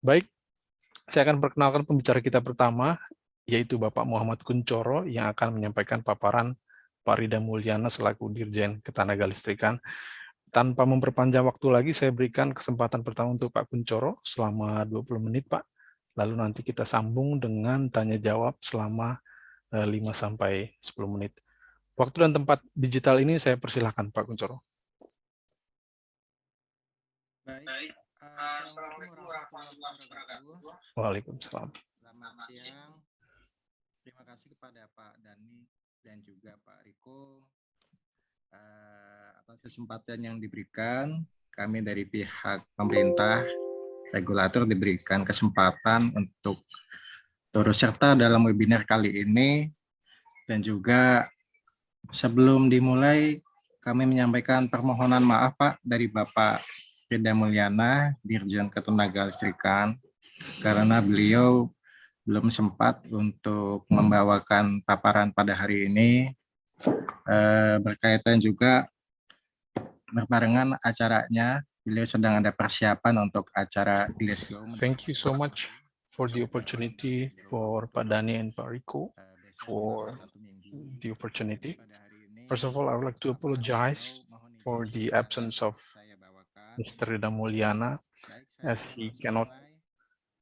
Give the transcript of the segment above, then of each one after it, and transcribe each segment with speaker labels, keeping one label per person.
Speaker 1: Baik, saya akan perkenalkan pembicara kita pertama, yaitu Bapak Muhammad Kuncoro yang akan menyampaikan paparan Pak Rida Mulyana selaku Dirjen Ketenagalistrikan. Tanpa memperpanjang waktu lagi, saya berikan kesempatan pertama untuk Pak Kuncoro selama 20 menit, Pak. Lalu nanti kita sambung dengan tanya jawab selama 5-10 menit. Waktu dan tempat digital ini saya persilahkan, Pak Kuncoro.
Speaker 2: Baik, Assalamualaikum warahmatullahi wabarakatuh.
Speaker 1: Waalaikumsalam.
Speaker 2: Selamat siang. Terima kasih kepada Pak Dani dan juga Pak Riko atas kesempatan yang diberikan. Kami dari pihak pemerintah, regulator diberikan kesempatan untuk turut serta dalam webinar kali ini. Dan juga sebelum dimulai, kami menyampaikan permohonan maaf Pak dari Bapak Rida Mulyana, Dirjen Ketenagalistrikan, karena beliau belum sempat untuk membawakan paparan pada hari ini, berkaitan juga berbarengan acaranya. Beliau sedang ada persiapan untuk acara Glasgow.
Speaker 1: Thank you so much for the opportunity for Pak Dani and Pak Riko for the opportunity. First of all, I would like to apologize for the absence of Mr. Rida Mulyana as he cannot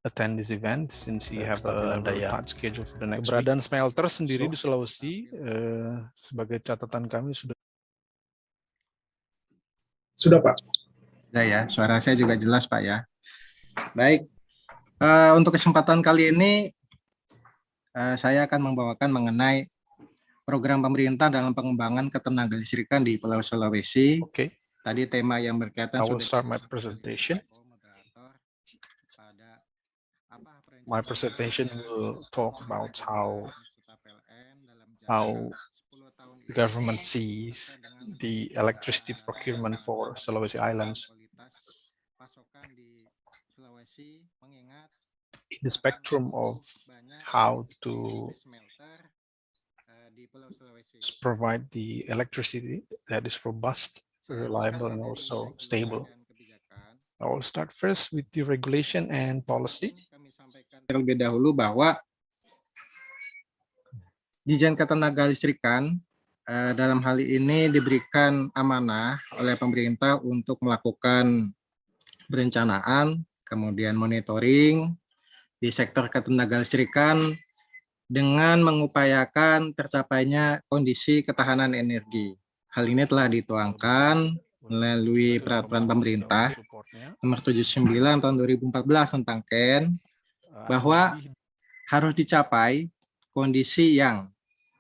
Speaker 1: attend this event since he have a very tight schedule for the next week. Keberadaan smelter sendiri di Sulawesi sebagai catatan kami
Speaker 3: sudah Pak.
Speaker 2: Sudah ya, suara saya juga jelas Pak ya. Baik, untuk kesempatan kali ini saya akan membawakan mengenai program pemerintah dalam pengembangan ketenagalistrikan di Pulau Sulawesi.
Speaker 1: Okay.
Speaker 2: Tadi tema yang berkaitan.
Speaker 1: I will start my presentation. My presentation will talk about how the government sees the electricity procurement for Sulawesi Islands in the spectrum of how to provide the electricity that is robust, reliable, and also stable. I will start first with the regulation and policy.
Speaker 2: Terlebih dahulu bahwa Dirjen Ketenagalistrikan dalam hal ini diberikan amanah oleh pemerintah untuk melakukan perencanaan, kemudian monitoring di sektor ketenagalistrikan dengan mengupayakan tercapainya kondisi ketahanan energi. Hal ini telah dituangkan melalui peraturan pemerintah nomor 79 tahun 2014 tentang KEN, bahwa harus dicapai kondisi yang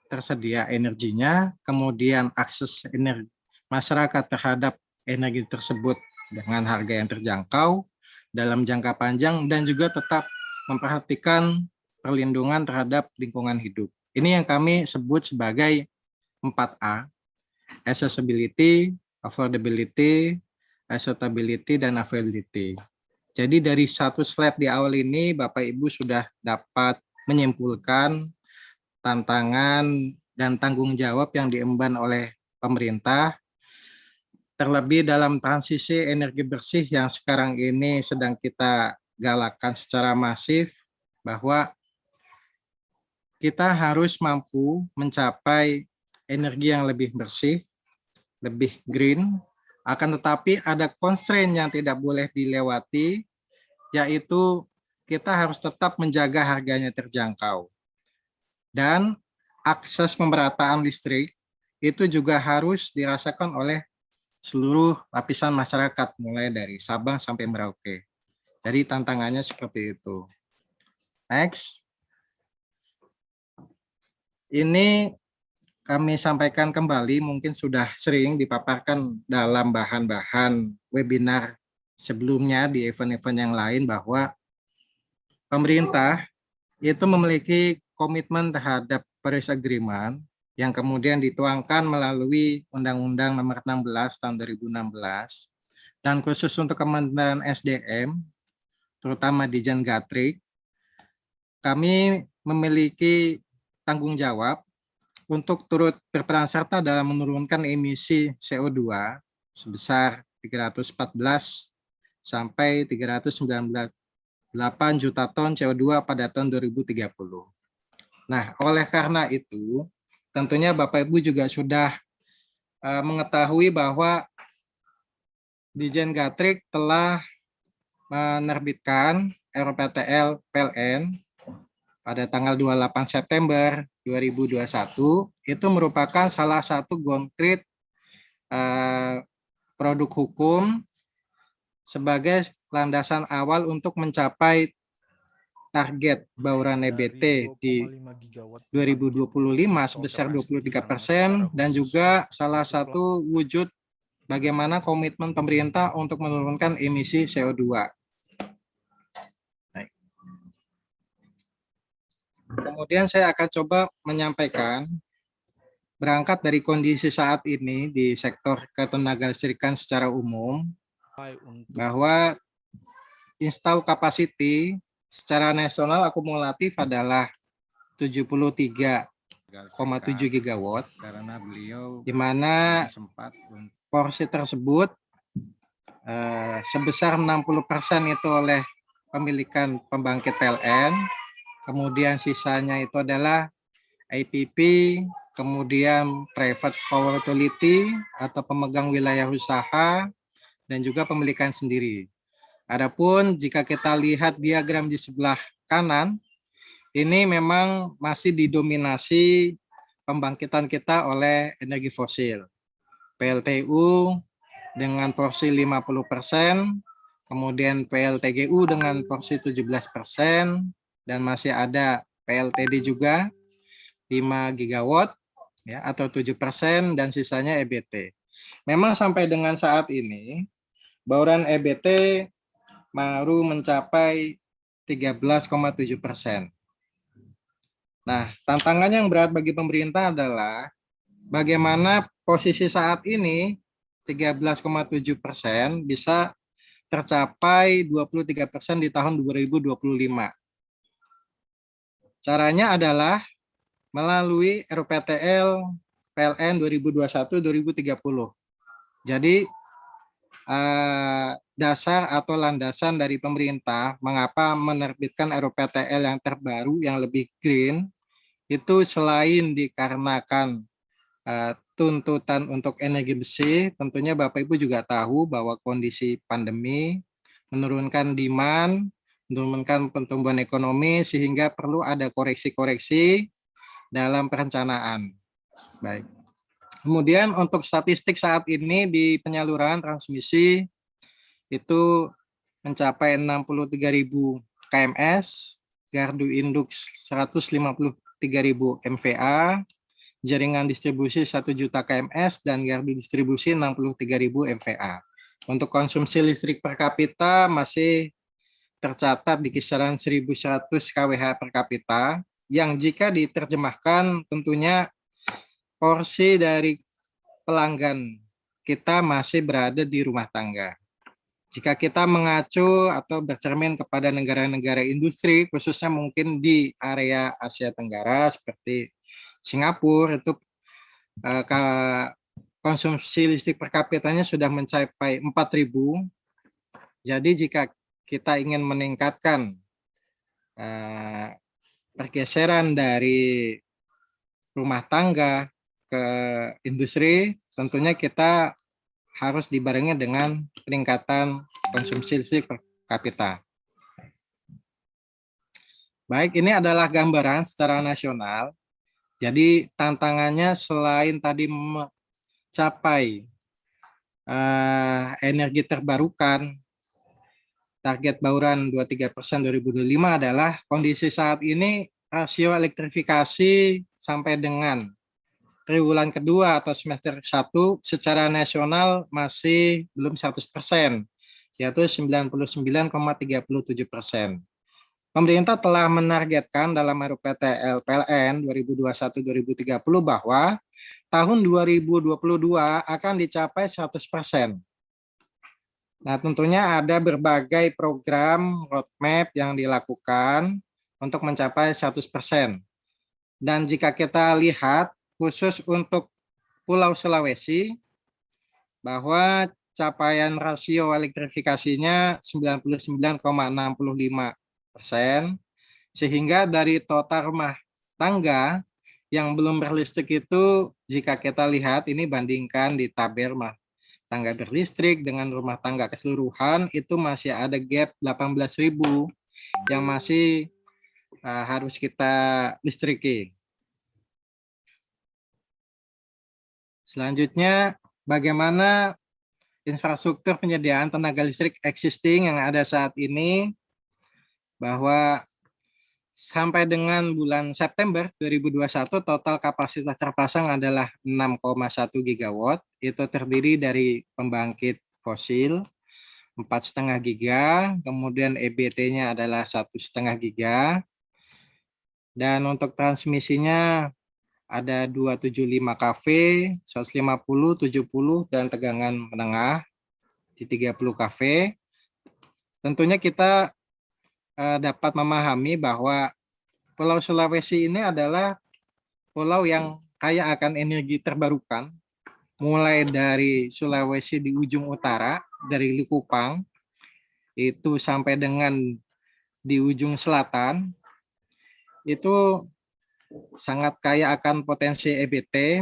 Speaker 2: tersedia energinya, kemudian akses energi masyarakat terhadap energi tersebut dengan harga yang terjangkau dalam jangka panjang, dan juga tetap memperhatikan perlindungan terhadap lingkungan hidup. Ini yang kami sebut sebagai 4A, accessibility, affordability, acceptability, dan availability. Jadi dari satu slide di awal ini, Bapak Ibu sudah dapat menyimpulkan tantangan dan tanggung jawab yang diemban oleh pemerintah, terlebih dalam transisi energi bersih yang sekarang ini sedang kita galakkan secara masif, bahwa kita harus mampu mencapai energi yang lebih bersih, lebih green. Akan tetapi ada constraint yang tidak boleh dilewati, yaitu kita harus tetap menjaga harganya terjangkau. Dan akses pemerataan listrik itu juga harus dirasakan oleh seluruh lapisan masyarakat, mulai dari Sabang sampai Merauke. Jadi tantangannya seperti itu. Next. Ini kami sampaikan kembali, mungkin sudah sering dipaparkan dalam bahan-bahan webinar sebelumnya di event-event yang lain, bahwa pemerintah itu memiliki komitmen terhadap Paris Agreement yang kemudian dituangkan melalui Undang-Undang Nomor 16 Tahun 2016, dan khusus untuk Kementerian SDM, terutama di Dirjen Gatrik, kami memiliki tanggung jawab untuk turut berperan serta dalam menurunkan emisi CO2 sebesar 314 sampai 319 8 juta ton CO2 pada tahun 2030. Nah, oleh karena itu, tentunya Bapak Ibu juga sudah mengetahui bahwa Dijen Gatrik telah menerbitkan RPTL PLN pada tanggal 28 September 2021. Itu merupakan salah satu konkret produk hukum sebagai landasan awal untuk mencapai target bauran EBT di 2025 sebesar 23% dan juga salah satu wujud bagaimana komitmen pemerintah untuk menurunkan emisi CO2. Kemudian saya akan coba menyampaikan berangkat dari kondisi saat ini di sektor ketenagalistrikan secara umum bahwa install capacity secara nasional akumulatif adalah 73,7 gigawatt, karena beliau di mana sempat porsi tersebut sebesar 60% itu oleh pemilikan pembangkit PLN, kemudian sisanya itu adalah IPP, kemudian private power utility atau pemegang wilayah usaha, dan juga pemilikan sendiri. Adapun jika kita lihat diagram di sebelah kanan, ini memang masih didominasi pembangkitan kita oleh energi fosil. PLTU dengan porsi 50%, kemudian PLTGU dengan porsi 17%, dan masih ada PLTD juga 5 gigawatt ya, atau 7%, dan sisanya EBT. Memang sampai dengan saat ini bauran EBT baru mencapai 13,7%. Nah, tantangan yang berat bagi pemerintah adalah bagaimana posisi saat ini 13,7% bisa tercapai 23% di tahun 2025. Caranya adalah melalui RPTL PLN 2021-2030. Jadi dasar atau landasan dari pemerintah mengapa menerbitkan RPTL yang terbaru yang lebih green itu selain dikarenakan tuntutan untuk energi bersih, tentunya Bapak Ibu juga tahu bahwa kondisi pandemi menurunkan demand, menurunkan pertumbuhan ekonomi sehingga perlu ada koreksi-koreksi dalam perencanaan. Baik. Kemudian untuk statistik saat ini di penyaluran transmisi itu mencapai 63.000 kms, gardu induk 153.000 MVA, jaringan distribusi 1 juta kms, dan gardu distribusi 63.000 MVA. Untuk konsumsi listrik per kapita masih tercatat di kisaran 1.100 kWh per kapita, yang jika diterjemahkan tentunya porsi dari pelanggan kita masih berada di rumah tangga. Jika kita mengacu atau bercermin kepada negara-negara industri, khususnya mungkin di area Asia Tenggara seperti Singapura, itu konsumsi listrik per kapitanya sudah mencapai 4.000. Jadi jika kita ingin meningkatkan pergeseran dari rumah tangga ke industri, tentunya kita harus dibarengi dengan peningkatan konsumsi listrik per kapita. Baik, ini adalah gambaran secara nasional. Jadi tantangannya selain tadi mencapai energi terbarukan, target bauran 23% 2025 adalah kondisi saat ini rasio elektrifikasi sampai dengan triwulan kedua atau semester 1 secara nasional masih belum 100%, yaitu 99,37%. Pemerintah telah menargetkan dalam RPTL PLN 2021-2030 bahwa tahun 2022 akan dicapai 100%. Nah, tentunya ada berbagai program roadmap yang dilakukan untuk mencapai 100%. Dan jika kita lihat khusus untuk Pulau Sulawesi, bahwa capaian rasio elektrifikasinya 99,65 sehingga dari total rumah tangga yang belum berlistrik itu, jika kita lihat ini bandingkan di tabel rumah tangga berlistrik dengan rumah tangga keseluruhan, itu masih ada gap 18.000 yang masih harus kita listriki. Selanjutnya, bagaimana infrastruktur penyediaan tenaga listrik existing yang ada saat ini, bahwa sampai dengan bulan September 2021 total kapasitas terpasang adalah 6,1 gigawatt. Itu terdiri dari pembangkit fosil 4,5 giga, kemudian EBT-nya adalah 1,5 giga, dan untuk transmisinya ada 275 kV, 150, 70, dan tegangan menengah di 30 kV. Tentunya kita dapat memahami bahwa Pulau Sulawesi ini adalah pulau yang kaya akan energi terbarukan, mulai dari Sulawesi di ujung utara, dari Likupang, itu sampai dengan di ujung selatan, itu sangat kaya akan potensi EBT,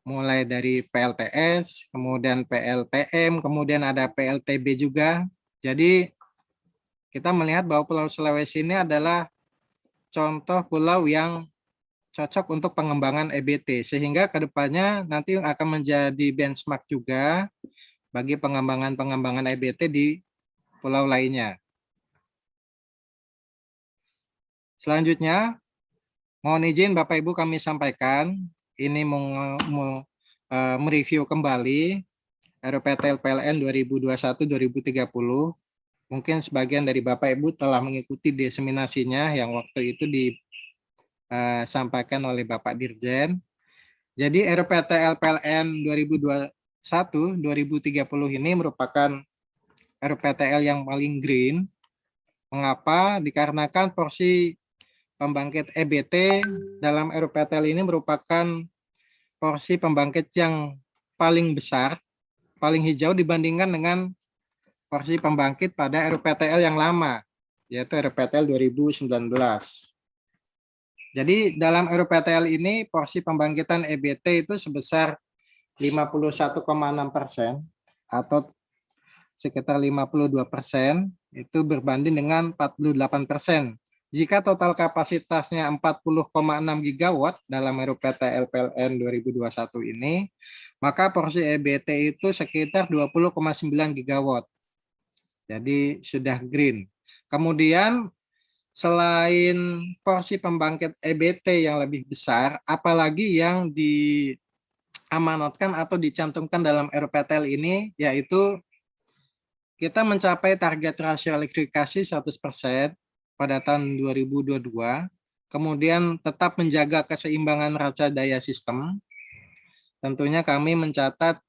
Speaker 2: mulai dari PLTS, kemudian PLTM, kemudian ada PLTB juga. Jadi kita melihat bahwa Pulau Sulawesi ini adalah contoh pulau yang cocok untuk pengembangan EBT, sehingga kedepannya nanti akan menjadi benchmark juga bagi pengembangan EBT di pulau lainnya. Selanjutnya, mohon izin Bapak Ibu kami sampaikan, ini mereview kembali RPTL PLN 2021-2030. Mungkin sebagian dari Bapak Ibu telah mengikuti diseminasinya yang waktu itu disampaikan oleh Bapak Dirjen. Jadi RPTL PLN 2021-2030 ini merupakan RPTL yang paling green. Mengapa? Dikarenakan porsi pembangkit EBT dalam RPTL ini merupakan porsi pembangkit yang paling besar, paling hijau dibandingkan dengan porsi pembangkit pada RPTL yang lama, yaitu RPTL 2019. Jadi dalam RPTL ini porsi pembangkitan EBT itu sebesar 51,6% atau sekitar 52%, itu berbanding dengan 48%. Jika total kapasitasnya 40,6 gigawatt dalam RPTL PLN 2021 ini, maka porsi EBT itu sekitar 20,9 gigawatt. Jadi sudah green. Kemudian selain porsi pembangkit EBT yang lebih besar, apalagi yang diamanatkan atau dicantumkan dalam RPTL ini, yaitu kita mencapai target rasio elektrifikasi 100% pada tahun 2022, kemudian tetap menjaga keseimbangan raca daya sistem. Tentunya kami mencatat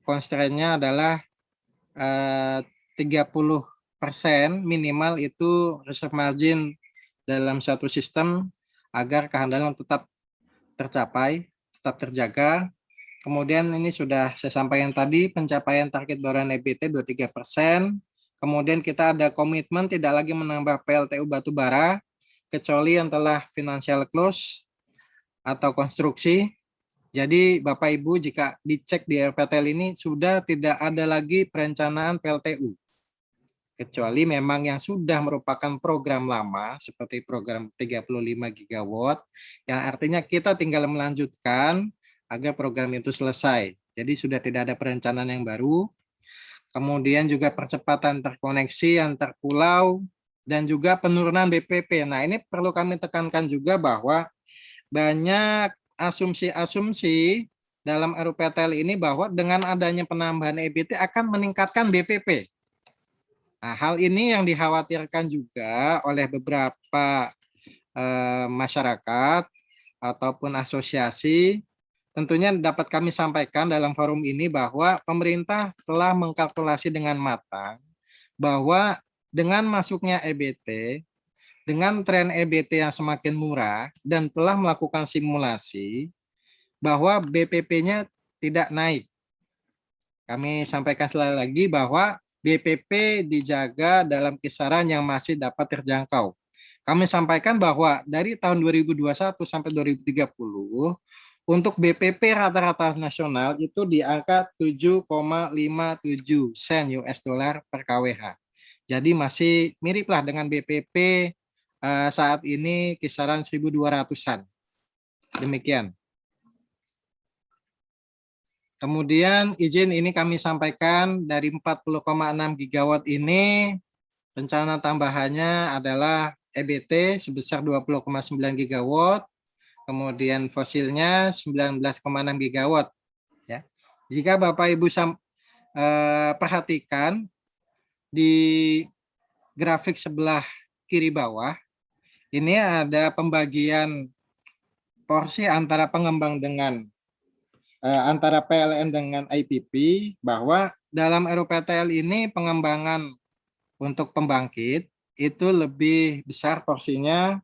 Speaker 2: constraint-nya adalah 30% minimal itu reserve margin dalam satu sistem agar kehandalan tetap tercapai, tetap terjaga. Kemudian ini sudah saya sampaikan tadi, pencapaian target bauran EBT 23%. Kemudian kita ada komitmen tidak lagi menambah PLTU batubara, kecuali yang telah financial close atau konstruksi. Jadi Bapak Ibu jika dicek di RPTL ini sudah tidak ada lagi perencanaan PLTU. Kecuali memang yang sudah merupakan program lama seperti program 35 gigawatt yang artinya kita tinggal melanjutkan agar program itu selesai. Jadi sudah tidak ada perencanaan yang baru. Kemudian juga percepatan terkoneksi antar pulau dan juga penurunan BPP. Nah, ini perlu kami tekankan juga bahwa banyak asumsi-asumsi dalam RPTL ini bahwa dengan adanya penambahan EBT akan meningkatkan BPP. Nah, hal ini yang dikhawatirkan juga oleh beberapa masyarakat ataupun asosiasi. Tentunya dapat kami sampaikan dalam forum ini bahwa pemerintah telah mengkalkulasi dengan matang bahwa dengan masuknya EBT, dengan tren EBT yang semakin murah dan telah melakukan simulasi bahwa BPP-nya tidak naik. Kami sampaikan sekali lagi bahwa BPP dijaga dalam kisaran yang masih dapat terjangkau. Kami sampaikan bahwa dari tahun 2021 sampai 2030, untuk BPP rata-rata nasional itu di angka 7,57 sen US dollar per KWH. Jadi masih miriplah dengan BPP saat ini kisaran 1.200-an. Demikian. Kemudian izin ini kami sampaikan dari 40,6 gigawatt ini rencana tambahannya adalah EBT sebesar 20,9 gigawatt, kemudian fosilnya 19,6 gigawatt. Ya. Jika Bapak Ibu perhatikan di grafik sebelah kiri bawah, ini ada pembagian porsi antara pengembang dengan antara PLN dengan IPP, bahwa dalam RUPTL ini pengembangan untuk pembangkit itu lebih besar porsinya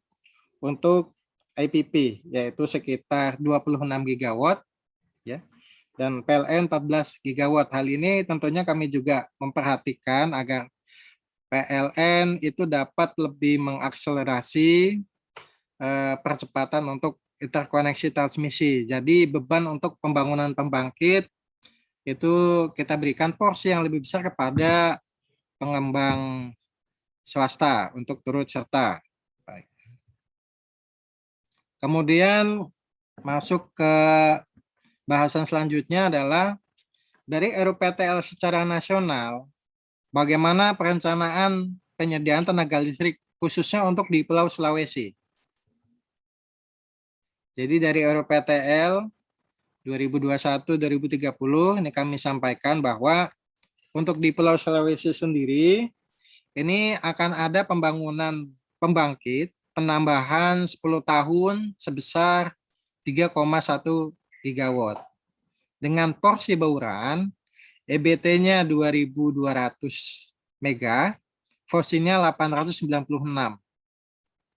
Speaker 2: untuk IPP, yaitu sekitar 26 gigawatt, ya, dan PLN 14 gigawatt. Hal ini tentunya kami juga memperhatikan agar PLN itu dapat lebih mengakselerasi percepatan untuk interkoneksi transmisi. Jadi beban untuk pembangunan pembangkit itu kita berikan porsi yang lebih besar kepada pengembang swasta untuk turut serta. Baik. Kemudian masuk ke bahasan selanjutnya adalah dari RUPTL secara nasional, bagaimana perencanaan penyediaan tenaga listrik khususnya untuk di Pulau Sulawesi. Jadi dari RUPTL 2021-2030 ini kami sampaikan bahwa untuk di Pulau Sulawesi sendiri ini akan ada pembangunan pembangkit penambahan 10 tahun sebesar 3,1 gigawatt. Dengan porsi bauran EBT-nya 2.200 mega, fosilnya 896.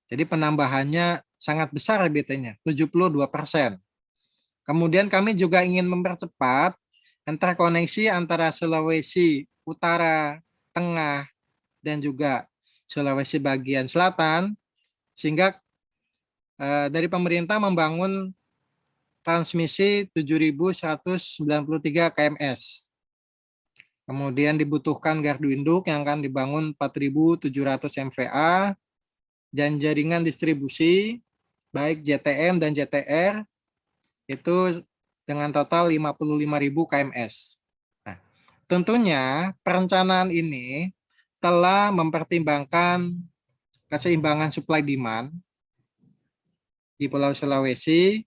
Speaker 2: Jadi penambahannya sangat besar EBT-nya, 72%. Kemudian kami juga ingin mempercepat interkoneksi antara Sulawesi Utara, Tengah, dan juga Sulawesi bagian selatan, sehingga dari pemerintah membangun transmisi 7.193 kms. Kemudian dibutuhkan gardu induk yang akan dibangun 4.700 MVA, dan jaringan distribusi baik JTM dan JTR itu dengan total 55.000 kms. Nah, tentunya perencanaan ini telah mempertimbangkan keseimbangan supply demand di Pulau Sulawesi,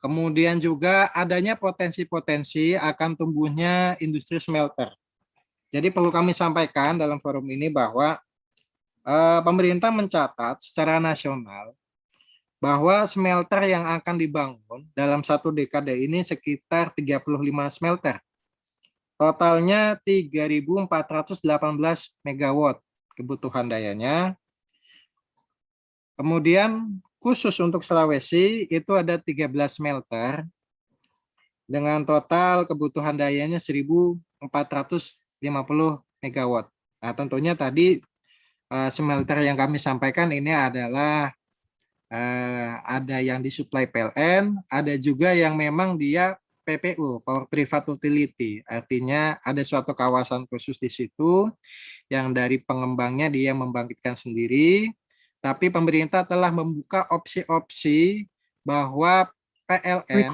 Speaker 2: kemudian juga adanya potensi-potensi akan tumbuhnya industri smelter. Jadi perlu kami sampaikan dalam forum ini bahwa pemerintah mencatat secara nasional bahwa smelter yang akan dibangun dalam 1 dekade ini sekitar 35 smelter. Totalnya 3.418 megawatt kebutuhan dayanya. Kemudian khusus untuk Sulawesi itu ada 13 smelter dengan total kebutuhan dayanya 1.450 megawatt. Nah, tentunya tadi smelter yang kami sampaikan ini adalah ada yang disuplai PLN, ada juga yang memang dia PPU, Power Private Utility. Artinya ada suatu kawasan khusus di situ yang dari pengembangnya dia membangkitkan sendiri, tapi pemerintah telah membuka opsi-opsi bahwa PLN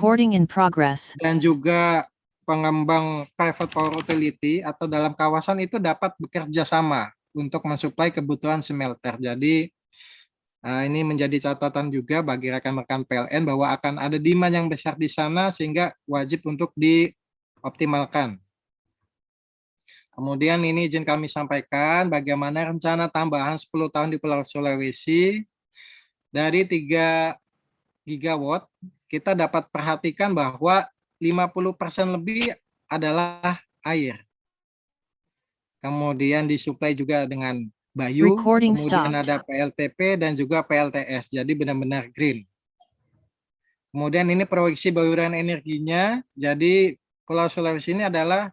Speaker 2: dan juga pengembang private power utility atau dalam kawasan itu dapat bekerja sama untuk mensuplai kebutuhan smelter. Jadi ini menjadi catatan juga bagi rekan-rekan PLN bahwa akan ada demand yang besar di sana sehingga wajib untuk dioptimalkan. Kemudian ini izin kami sampaikan bagaimana rencana tambahan 10 tahun di Pulau Sulawesi. Dari 3 gigawatt kita dapat perhatikan bahwa 50% lebih adalah air. Kemudian disuplai juga dengan Bayu, kemudian ada PLTP dan juga PLTS, jadi benar-benar green. Kemudian ini proyeksi bauran energinya, jadi Pulau Sulawesi ini adalah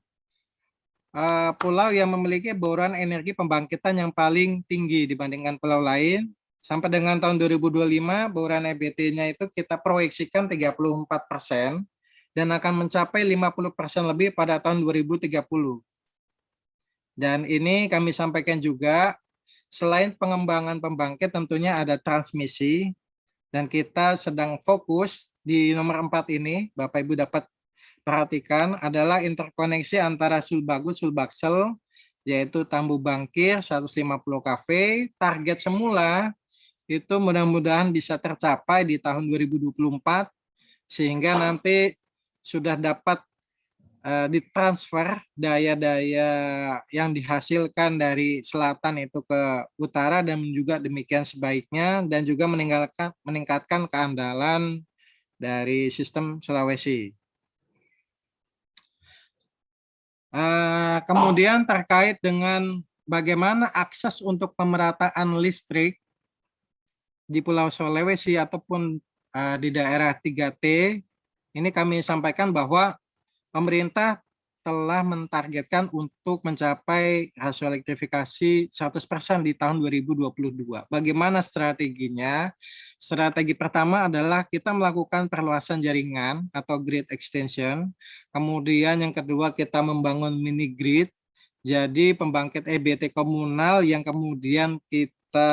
Speaker 2: pulau yang memiliki bauran energi pembangkitan yang paling tinggi dibandingkan pulau lain. Sampai dengan tahun 2025, bauran EBT-nya itu kita proyeksikan 34% dan akan mencapai 50% lebih pada tahun 2030. Dan ini kami sampaikan juga, selain pengembangan pembangkit tentunya ada transmisi, dan kita sedang fokus di nomor 4 ini, Bapak Ibu dapat perhatikan, adalah interkoneksi antara Sulbagus, Sulbaksel, yaitu Tambu Bangkir 150 kV. Target semula itu mudah-mudahan bisa tercapai di tahun 2024, sehingga nanti sudah dapat ditransfer daya-daya yang dihasilkan dari selatan itu ke utara, dan juga demikian sebaiknya, dan juga meningkatkan keandalan dari sistem Sulawesi. Kemudian terkait dengan bagaimana akses untuk pemerataan listrik di Pulau Sulawesi ataupun di daerah 3T, ini kami sampaikan bahwa pemerintah telah mentargetkan untuk mencapai rasio elektrifikasi 100% di tahun 2022. Bagaimana strateginya? Strategi pertama adalah kita melakukan perluasan jaringan atau grid extension. Kemudian yang kedua kita membangun mini grid. Jadi pembangkit EBT komunal yang kemudian kita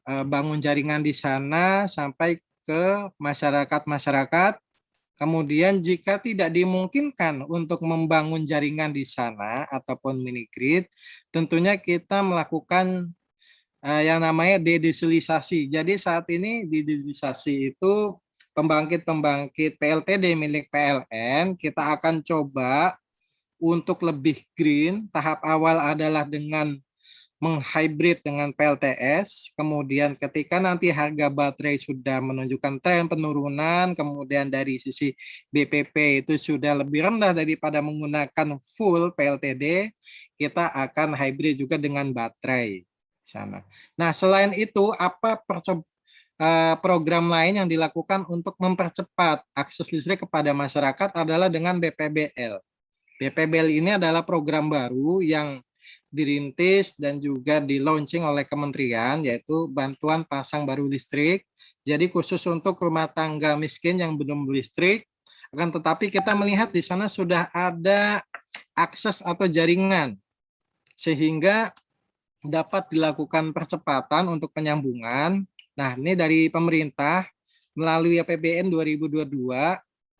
Speaker 2: bangun jaringan di sana sampai ke masyarakat-masyarakat. Kemudian jika tidak dimungkinkan untuk membangun jaringan di sana ataupun mini grid, tentunya kita melakukan yang namanya dedeselisasi. Jadi saat ini dedeselisasi itu pembangkit-pembangkit PLTD milik PLN, kita akan coba untuk lebih green. Tahap awal adalah dengan menghybrid dengan PLTS, kemudian ketika nanti harga baterai sudah menunjukkan tren penurunan, kemudian dari sisi BPP itu sudah lebih rendah daripada menggunakan full PLTD, kita akan hybrid juga dengan baterai sana. Nah, selain itu apa program lain yang dilakukan untuk mempercepat akses listrik kepada masyarakat adalah dengan BPBL. BPBL ini adalah program baru yang dirintis dan juga di launching oleh kementerian, yaitu bantuan pasang baru listrik. Jadi khusus untuk rumah tangga miskin yang belum listrik, akan tetapi kita melihat di sana sudah ada akses atau jaringan, sehingga dapat dilakukan percepatan untuk penyambungan. Nah, ini dari pemerintah melalui APBN 2022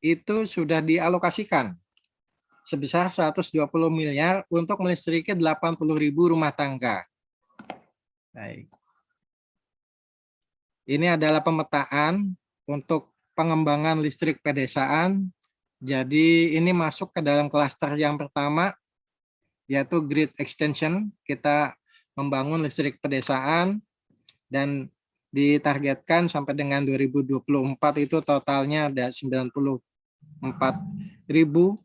Speaker 2: itu sudah dialokasikan sebesar 120 miliar untuk melistriki 80.000 rumah tangga. Baik. Ini adalah pemetaan untuk pengembangan listrik pedesaan. Jadi ini masuk ke dalam klaster yang pertama, yaitu grid extension. Kita membangun listrik pedesaan dan ditargetkan sampai dengan 2024 itu totalnya ada 94.000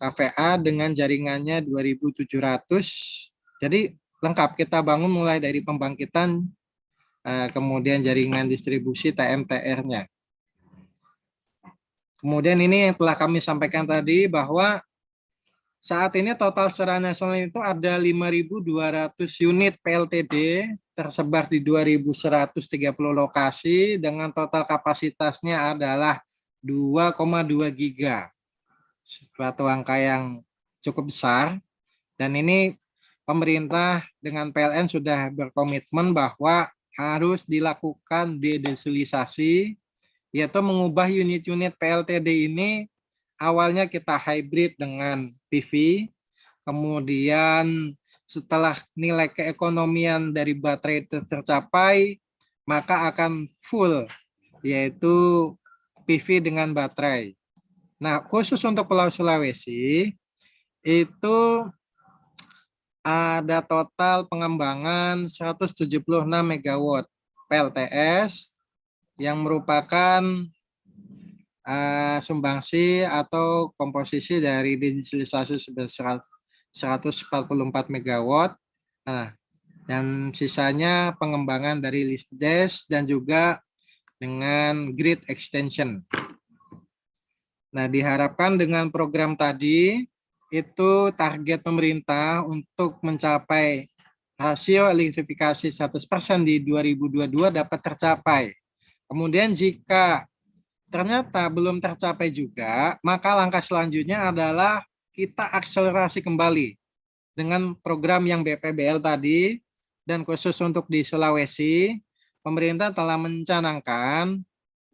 Speaker 2: KVA dengan jaringannya 2.700. Jadi lengkap kita bangun mulai dari pembangkitan, kemudian jaringan distribusi TMTR-nya. Kemudian ini yang telah kami sampaikan tadi bahwa saat ini total secara nasional itu ada 5.200 unit PLTD tersebar di 2.130 lokasi dengan total kapasitasnya adalah 2,2 giga. Suatu angka yang cukup besar, dan ini pemerintah dengan PLN sudah berkomitmen bahwa harus dilakukan dedeselisasi, yaitu mengubah unit-unit PLTD ini awalnya kita hybrid dengan PV, kemudian setelah nilai keekonomian dari baterai tercapai, maka akan full, yaitu PV dengan baterai. Nah, khusus untuk Pulau Sulawesi, itu ada total pengembangan 176 MW PLTS yang merupakan sumbangsi atau komposisi dari dedeselisasi sebesar 144 MW. Nah, dan sisanya pengembangan dari listdes dan juga dengan grid extension. Nah, diharapkan dengan program tadi itu target pemerintah untuk mencapai rasio elektrifikasi 100% di 2022 dapat tercapai. Kemudian jika ternyata belum tercapai juga, maka langkah selanjutnya adalah kita akselerasi kembali dengan program yang BPBL tadi, dan khusus untuk di Sulawesi, pemerintah telah mencanangkan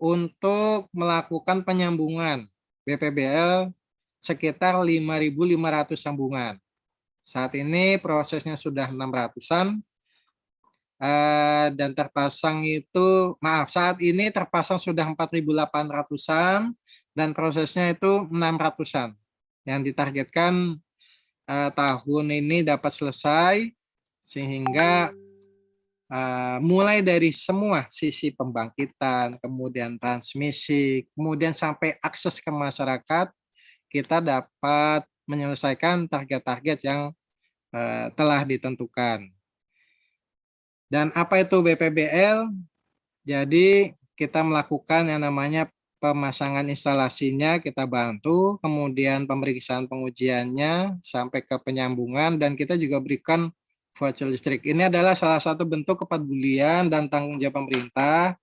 Speaker 2: untuk melakukan penyambungan BPBL sekitar 5.500 sambungan. Saat ini prosesnya sudah 600-an, dan terpasang itu, saat ini terpasang sudah 4.800-an, dan prosesnya itu 600-an. Yang ditargetkan tahun ini dapat selesai, sehingga mulai dari semua sisi pembangkitan, kemudian transmisi, kemudian sampai akses ke masyarakat, kita dapat menyelesaikan target-target yang telah ditentukan. Dan apa itu BPBL? Jadi kita melakukan yang namanya pemasangan instalasinya, kita bantu, kemudian pemeriksaan pengujiannya sampai ke penyambungan, dan kita juga berikan voucher listrik. Ini adalah salah satu bentuk kepedulian dan tanggung jawab pemerintah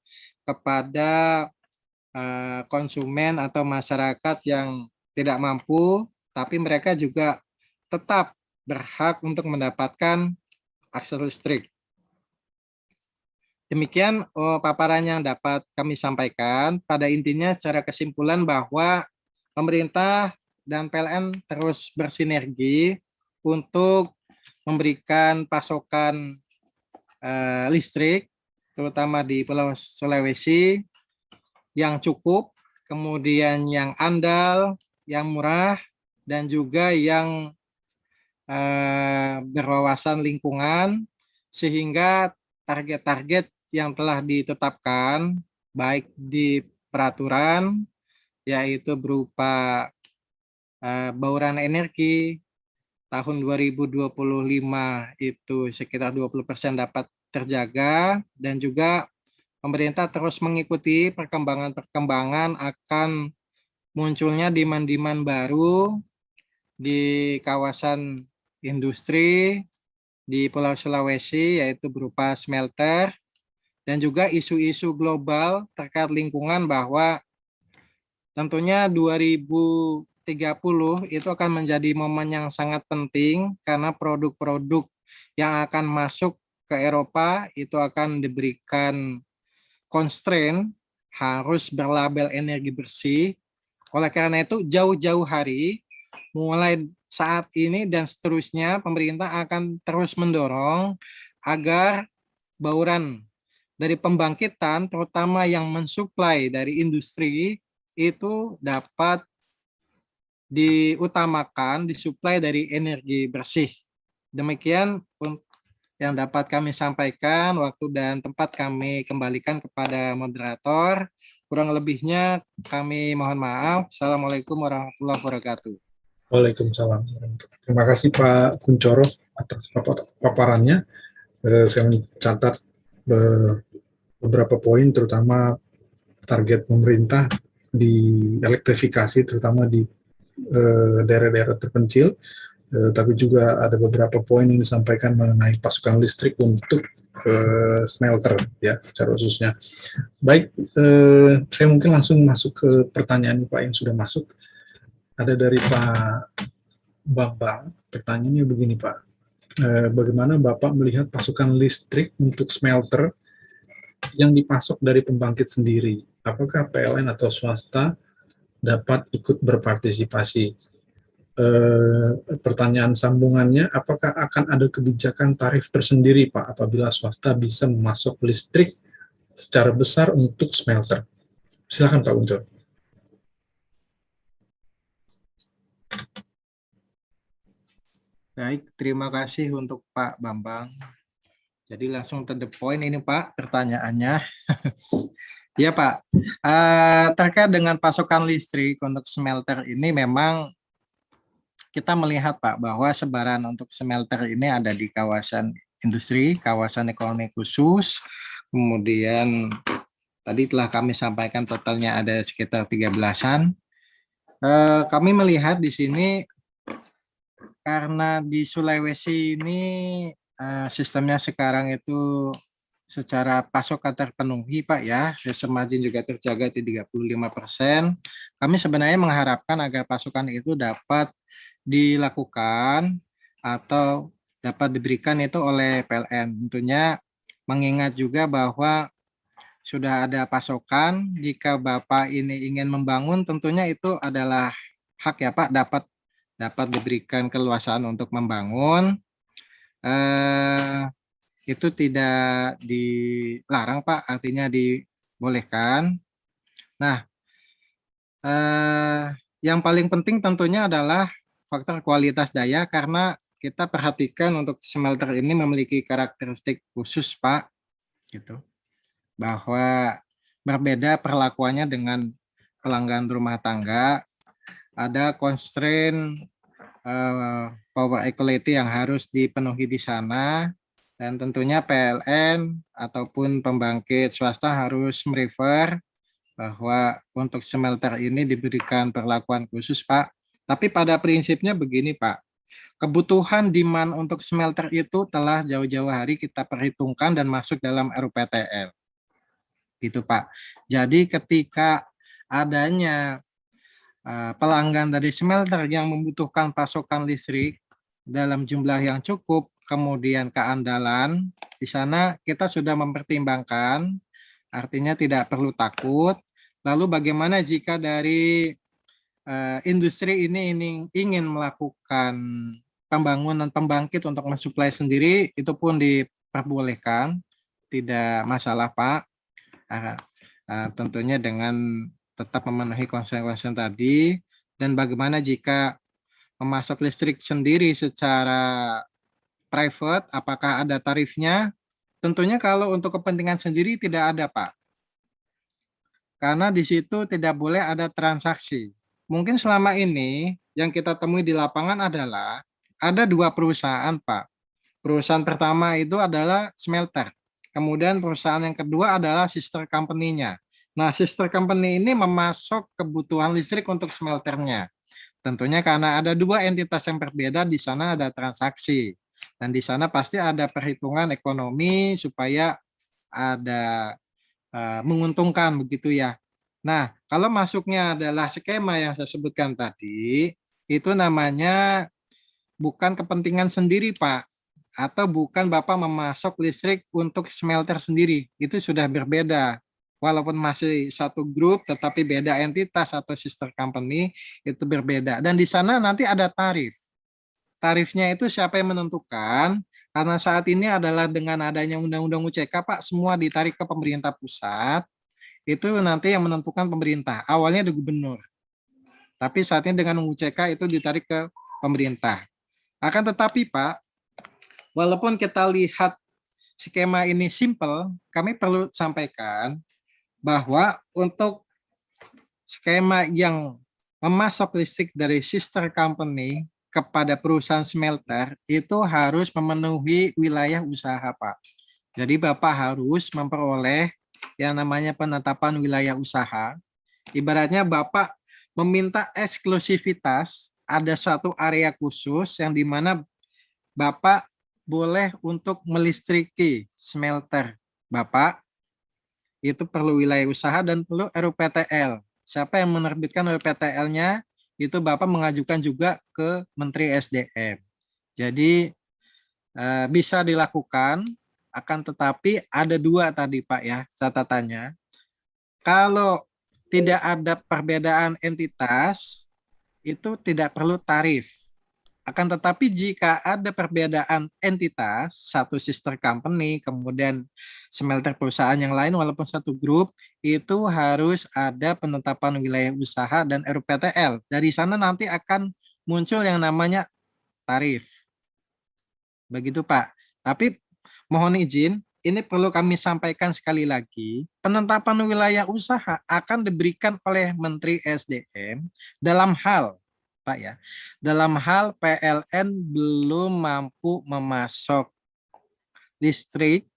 Speaker 2: kepada konsumen atau masyarakat yang tidak mampu, tapi mereka juga tetap berhak untuk mendapatkan akses listrik. Demikian paparan yang dapat kami sampaikan. Pada intinya secara kesimpulan bahwa pemerintah dan PLN terus bersinergi untuk memberikan pasokan listrik, terutama di Pulau Sulawesi, yang cukup, kemudian yang andal, yang murah, dan juga yang berwawasan lingkungan, sehingga target-target yang telah ditetapkan baik di peraturan, yaitu berupa bauran energi tahun 2025 itu sekitar 20% dapat terjaga, dan juga pemerintah terus mengikuti perkembangan akan munculnya demand-demand baru di kawasan industri di Pulau Sulawesi, yaitu berupa smelter, dan juga isu-isu global terkait lingkungan, bahwa tentunya 2030 itu akan menjadi momen yang sangat penting, karena produk-produk yang akan masuk ke Eropa itu akan diberikan constraint harus berlabel energi bersih. Oleh karena itu, jauh-jauh hari, mulai saat ini dan seterusnya, pemerintah akan terus mendorong agar bauran dari pembangkitan, terutama yang mensuplai dari industri, itu dapat diutamakan, disuplai dari energi bersih. Demikian yang dapat kami sampaikan. Waktu dan tempat kami kembalikan kepada moderator. Kurang lebihnya kami mohon maaf. Assalamualaikum warahmatullahi wabarakatuh.
Speaker 1: Waalaikumsalam. Terima kasih Pak Kuncoro atas paparannya. Saya mencatat beberapa poin, terutama target pemerintah di elektrifikasi, terutama di daerah-daerah terpencil, tapi juga ada beberapa poin yang disampaikan mengenai pasokan listrik untuk smelter, ya, secara khususnya. Baik, saya mungkin langsung masuk ke pertanyaan Pak yang sudah masuk. Ada dari Pak Bambang, pertanyaannya begini Pak. Bagaimana Bapak melihat pasokan listrik untuk smelter yang dipasok dari pembangkit sendiri? Apakah PLN atau swasta dapat ikut berpartisipasi? Pertanyaan sambungannya, apakah akan ada kebijakan tarif tersendiri Pak apabila swasta bisa memasok listrik secara besar untuk smelter? Silakan Pak Uncor.
Speaker 2: Baik, terima kasih untuk Pak Bambang. Jadi langsung to the point ini Pak pertanyaannya. Ya Pak, terkait dengan pasokan listrik untuk smelter ini, memang kita melihat Pak bahwa sebaran untuk smelter ini ada di kawasan industri, kawasan ekonomi khusus, kemudian tadi telah kami sampaikan totalnya ada sekitar 13-an. Kami melihat di sini karena di Sulawesi ini sistemnya sekarang itu secara pasokan terpenuhi Pak ya, sistem margin juga terjaga di 35%. Kami sebenarnya mengharapkan agar pasokan itu dapat dilakukan atau dapat diberikan itu oleh PLN. Tentunya mengingat juga bahwa sudah ada pasokan, jika Bapak ini ingin membangun tentunya itu adalah hak ya Pak, dapat diberikan keluasan untuk membangun. Itu tidak dilarang Pak, artinya dibolehkan. Nah, yang paling penting tentunya adalah faktor kualitas daya karena kita perhatikan untuk smelter ini memiliki karakteristik khusus Pak, gitu. Bahwa berbeda perlakuannya dengan pelanggan rumah tangga, ada constraint power equality yang harus dipenuhi di sana. Dan tentunya PLN ataupun pembangkit swasta harus merefer bahwa untuk smelter ini diberikan perlakuan khusus, Pak. Tapi pada prinsipnya begini, Pak. Kebutuhan demand untuk smelter itu telah jauh-jauh hari kita perhitungkan dan masuk dalam RUPTL. Gitu, Pak. Jadi ketika adanya pelanggan dari smelter yang membutuhkan pasokan listrik dalam jumlah yang cukup, kemudian keandalan, di sana kita sudah mempertimbangkan, artinya tidak perlu takut. Lalu bagaimana jika dari industri ini ingin melakukan pembangunan pembangkit untuk mensuplai sendiri, itu pun diperbolehkan, tidak masalah Pak. Tentunya dengan tetap memenuhi konsen-konsen tadi, dan bagaimana jika memasok listrik sendiri secara private, apakah ada tarifnya? Tentunya kalau untuk kepentingan sendiri tidak ada, Pak. Karena di situ tidak boleh ada transaksi. Mungkin selama ini yang kita temui di lapangan adalah ada dua perusahaan, Pak. Perusahaan pertama itu adalah smelter. Kemudian perusahaan yang kedua adalah sister company-nya. Nah, sister company ini memasok kebutuhan listrik untuk smelternya. Tentunya karena ada dua entitas yang berbeda, di sana ada transaksi. Dan di sana pasti ada perhitungan ekonomi supaya ada menguntungkan begitu ya. Nah, kalau masuknya adalah skema yang saya sebutkan tadi, itu namanya bukan kepentingan sendiri, Pak. Atau bukan Bapak memasok listrik untuk smelter sendiri. Itu sudah berbeda. Walaupun masih satu grup, tetapi beda entitas atau sister company, itu berbeda. Dan di sana nanti ada tarif. Tarifnya itu siapa yang menentukan? Karena saat ini adalah dengan adanya Undang-Undang UCK, Pak, semua ditarik ke pemerintah pusat. Itu nanti yang menentukan pemerintah. Awalnya di gubernur. Tapi saat ini dengan UCK itu ditarik ke pemerintah. Akan tetapi, Pak, walaupun kita lihat skema ini simple, kami perlu sampaikan bahwa untuk skema yang memasok listrik dari sister company kepada perusahaan smelter itu harus memenuhi wilayah usaha, Pak. Jadi Bapak harus memperoleh yang namanya penetapan wilayah usaha. Ibaratnya Bapak meminta eksklusivitas, ada suatu area khusus yang dimana Bapak boleh untuk melistriki smelter Bapak, itu perlu wilayah usaha dan perlu RUPTL. Siapa yang menerbitkan RUPTL-nya, itu Bapak mengajukan juga ke Menteri SDM. Jadi bisa dilakukan, akan tetapi ada dua tadi Pak ya catatannya. Kalau tidak ada perbedaan entitas, itu tidak perlu tarif. Akan tetapi jika ada perbedaan entitas, satu sister company, kemudian smelter perusahaan yang lain walaupun satu grup, itu harus ada penetapan wilayah usaha dan RUPTL. Dari sana nanti akan muncul yang namanya tarif. Begitu Pak. Tapi mohon izin, ini perlu kami sampaikan sekali lagi, penetapan wilayah usaha akan diberikan oleh Menteri SDM dalam hal Pak ya, dalam hal PLN belum mampu memasok listrik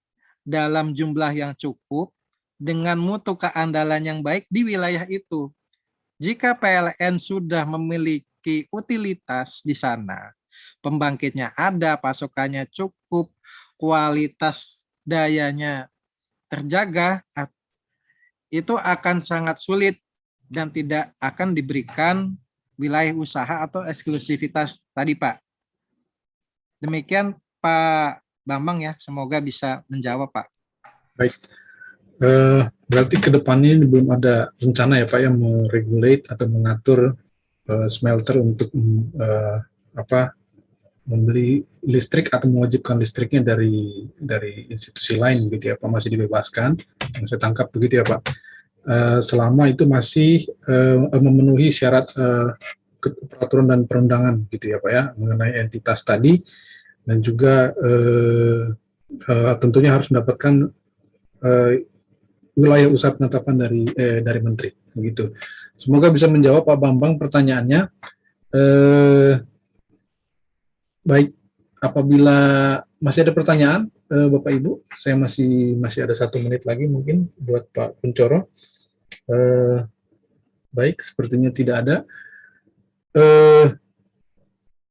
Speaker 2: dalam jumlah yang cukup dengan mutu keandalan yang baik di wilayah itu. Jika PLN sudah memiliki utilitas di sana, pembangkitnya ada, pasokannya cukup, kualitas dayanya terjaga, itu akan sangat sulit dan tidak akan diberikan wilayah usaha atau eksklusivitas tadi, Pak. Demikian Pak Bambang ya, semoga bisa menjawab, Pak.
Speaker 3: Baik. Berarti ke depannya ini belum ada rencana ya Pak yang meregulate atau mengatur smelter untuk membeli listrik atau mewajibkan listriknya dari institusi lain gitu ya Pak, masih dibebaskan yang saya tangkap begitu ya Pak, selama itu masih memenuhi syarat peraturan dan perundangan gitu ya Pak ya mengenai entitas tadi, dan juga tentunya harus mendapatkan wilayah usaha penetapan dari menteri begitu. Semoga bisa menjawab Pak Bambang pertanyaannya. Baik, apabila masih ada pertanyaan, Bapak Ibu, saya masih ada 1 menit lagi mungkin buat Pak Kuncoro. Baik, sepertinya tidak ada.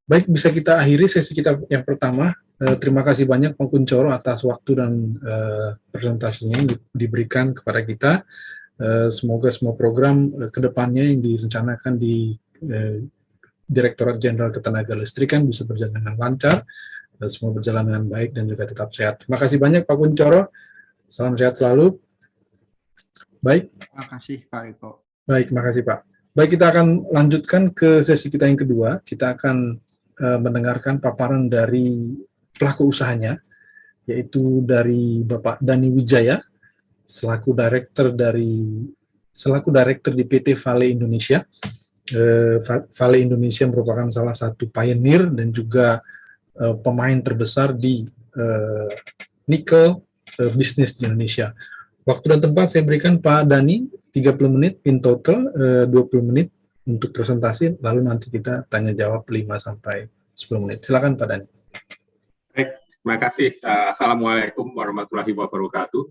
Speaker 3: Baik, bisa kita akhiri sesi kita yang pertama. Terima kasih banyak Pak Kuncoro atas waktu dan presentasinya yang diberikan kepada kita. Semoga semua program kedepannya yang direncanakan di Direktorat Jenderal Ketenagalistrikan bisa berjalan dengan lancar, semua berjalan dengan baik dan juga tetap sehat. Terima kasih banyak Pak Kuncoro. Salam sehat selalu. Baik.
Speaker 2: Terima kasih Pak Riko.
Speaker 3: Baik, terima kasih Pak. Baik, kita akan lanjutkan ke sesi kita yang kedua. Kita akan mendengarkan paparan dari pelaku usahanya, yaitu dari Bapak Dani Wijaya, selaku direktur di PT Vale Indonesia. Vale Indonesia merupakan salah satu pioneer dan juga pemain terbesar di nikel bisnis di Indonesia. Waktu dan tempat saya berikan Pak Dani 30 menit, in total 20 menit untuk presentasi, lalu nanti kita tanya jawab 5-10 menit. Silakan Pak Dani.
Speaker 4: Baik, terima kasih. Assalamualaikum warahmatullahi wabarakatuh.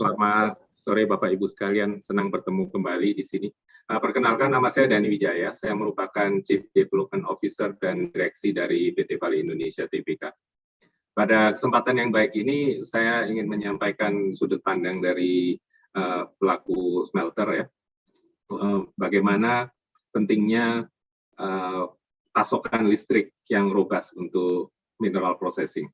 Speaker 4: Selamat sore Bapak Ibu sekalian, senang bertemu kembali di sini. Perkenalkan, nama saya Dani Wijaya, saya merupakan Chief Development Officer dan Direksi dari PT Vale Indonesia Tbk. Pada kesempatan yang baik ini, saya ingin menyampaikan sudut pandang dari pelaku smelter ya, bagaimana pentingnya pasokan listrik yang robust untuk mineral processing.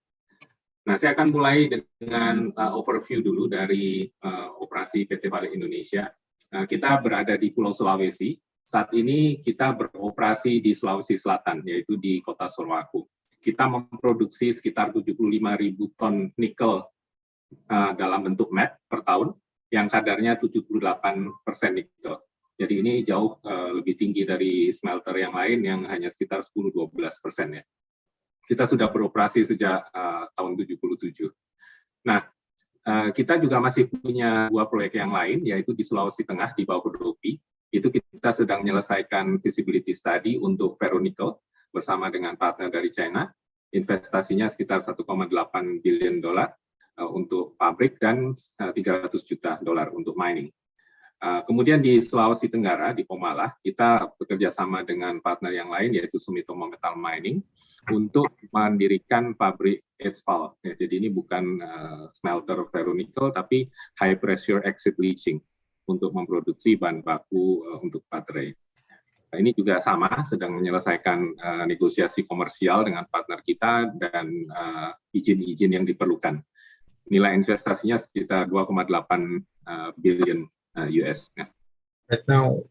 Speaker 4: Nah, saya akan mulai dengan overview dulu dari operasi PT Vale Indonesia. Kita berada di Pulau Sulawesi. Saat ini kita beroperasi di Sulawesi Selatan, yaitu di Kota Sorowako. Kita memproduksi sekitar 75.000 ton nikel dalam bentuk matte per tahun, yang kadarnya 78% nikel. Jadi ini jauh lebih tinggi dari smelter yang lain yang hanya sekitar 10-12% ya. Kita sudah beroperasi sejak tahun 77. Nah, kita juga masih punya 2 proyek yang lain, yaitu di Sulawesi Tengah, di Baukodopi. Itu kita sedang menyelesaikan feasibility study untuk ferronikel bersama dengan partner dari China. Investasinya sekitar 1,8 billion dolar untuk pabrik dan 300 juta dolar untuk mining. Kemudian di Sulawesi Tenggara, di Pomalah, kita bekerja sama dengan partner yang lain, yaitu Sumitomo Metal Mining, untuk mendirikan pabrik HPAL. Ya, jadi ini bukan smelter ferronikel, tapi high pressure exit leaching untuk memproduksi bahan baku untuk baterai. Nah, ini juga sama, sedang menyelesaikan negosiasi komersial dengan partner kita dan izin-izin yang diperlukan. Nilai investasinya sekitar 2,8 billion US.
Speaker 3: Right now,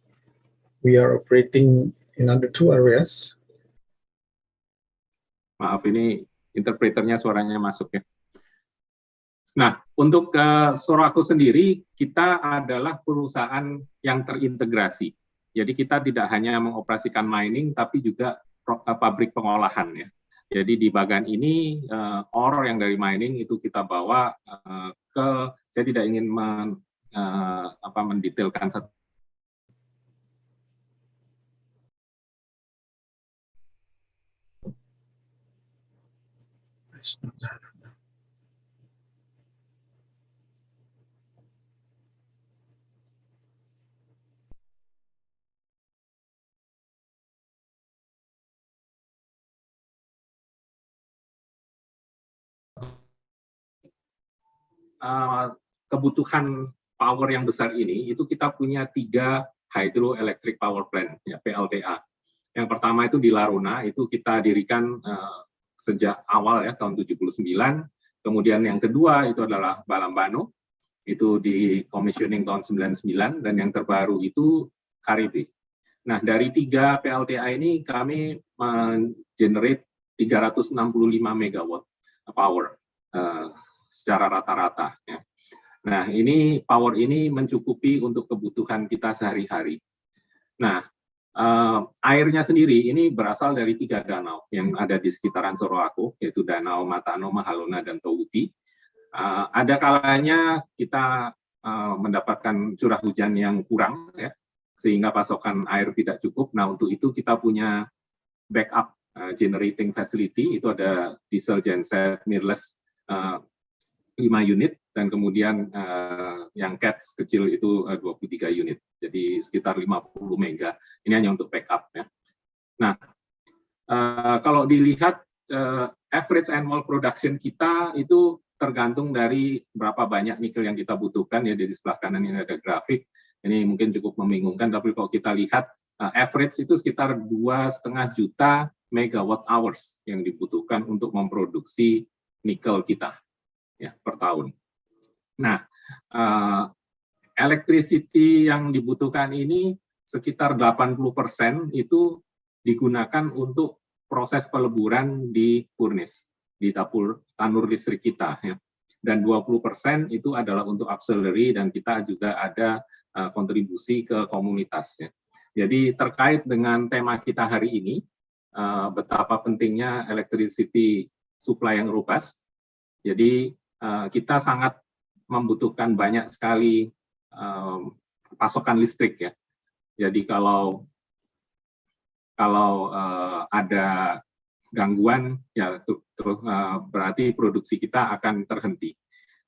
Speaker 3: we are operating in under 2 areas.
Speaker 4: Maaf, ini interpreternya suaranya masuk ya. Nah, untuk Sorowako sendiri, kita adalah perusahaan yang terintegrasi. Jadi kita tidak hanya mengoperasikan mining, tapi juga pabrik pengolahan ya. Jadi di bagian ini, ore yang dari mining itu kita bawa saya tidak ingin mendetailkan satu kebutuhan power yang besar ini, itu kita punya 3 hydroelectric power plant, ya, PLTA. Yang pertama itu di Laruna, itu kita dirikan sejak awal ya, tahun 79. Kemudian yang kedua itu adalah Balambano, itu di commissioning tahun 99, dan yang terbaru itu Karibi. Nah, dari 3 PLTA ini kami generate 365 megawatt power secara rata-rata. Ya. Nah, power ini mencukupi untuk kebutuhan kita sehari-hari. Nah, airnya sendiri ini berasal dari 3 danau yang ada di sekitaran Soroako, yaitu Danau Matano, Mahalona, dan Towuti. Ada kalanya kita mendapatkan curah hujan yang kurang, ya, sehingga pasokan air tidak cukup. Nah, untuk itu kita punya backup generating facility, itu ada diesel genset mirrorless 5 unit, dan kemudian yang CATS kecil itu 23 unit, jadi sekitar 50 mega. Ini hanya untuk backup. Ya. Nah, kalau dilihat average annual production kita itu tergantung dari berapa banyak nikel yang kita butuhkan. Ya, di sebelah kanan ini ada grafik. Ini mungkin cukup membingungkan, tapi kalau kita lihat average itu sekitar 2,5 juta megawatt hours yang dibutuhkan untuk memproduksi nikel kita, ya, per tahun. Nah, electricity yang dibutuhkan ini sekitar 80% itu digunakan untuk proses peleburan di furnace, di tanur listrik kita. Ya. Dan 20% itu adalah untuk auxiliary, dan kita juga ada kontribusi ke komunitas. Ya. Jadi terkait dengan tema kita hari ini, betapa pentingnya electricity supply yang robust. Jadi kita sangat membutuhkan banyak sekali pasokan listrik, ya. Jadi kalau ada gangguan, ya berarti produksi kita akan terhenti.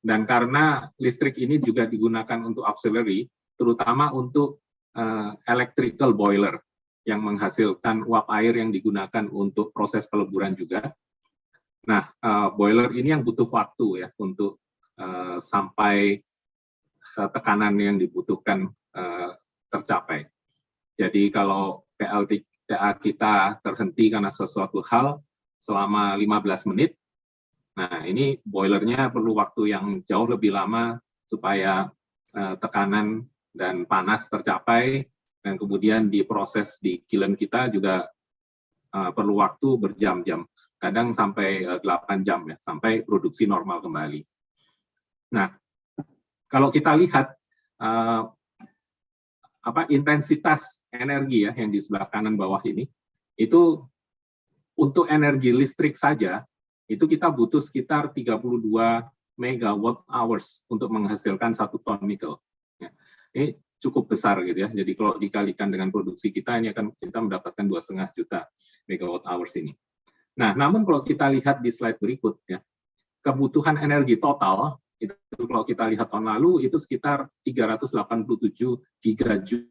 Speaker 4: Dan karena listrik ini juga digunakan untuk auxiliary, terutama untuk electrical boiler yang menghasilkan uap air yang digunakan untuk proses peleburan juga. Nah, boiler ini yang butuh waktu, ya, untuk sampai tekanan yang dibutuhkan tercapai. Jadi kalau PLTA kita terhenti karena sesuatu hal selama 15 menit, nah ini boilernya perlu waktu yang jauh lebih lama supaya tekanan dan panas tercapai, dan kemudian diproses di kiln kita juga perlu waktu berjam-jam, kadang sampai 8 jam, ya, sampai produksi normal kembali. Nah, kalau kita lihat intensitas energi, ya, yang di sebelah kanan bawah ini, itu untuk energi listrik saja itu kita butuh sekitar 32 megawatt hours untuk menghasilkan 1 ton nikel. Ya. Ini cukup besar, gitu ya. Jadi kalau dikalikan dengan produksi kita, ini akan kita mendapatkan 2,5 juta megawatt hours ini. Nah, namun kalau kita lihat di slide berikut, ya, kebutuhan energi total itu kalau kita lihat tahun lalu itu sekitar 387 gigajoule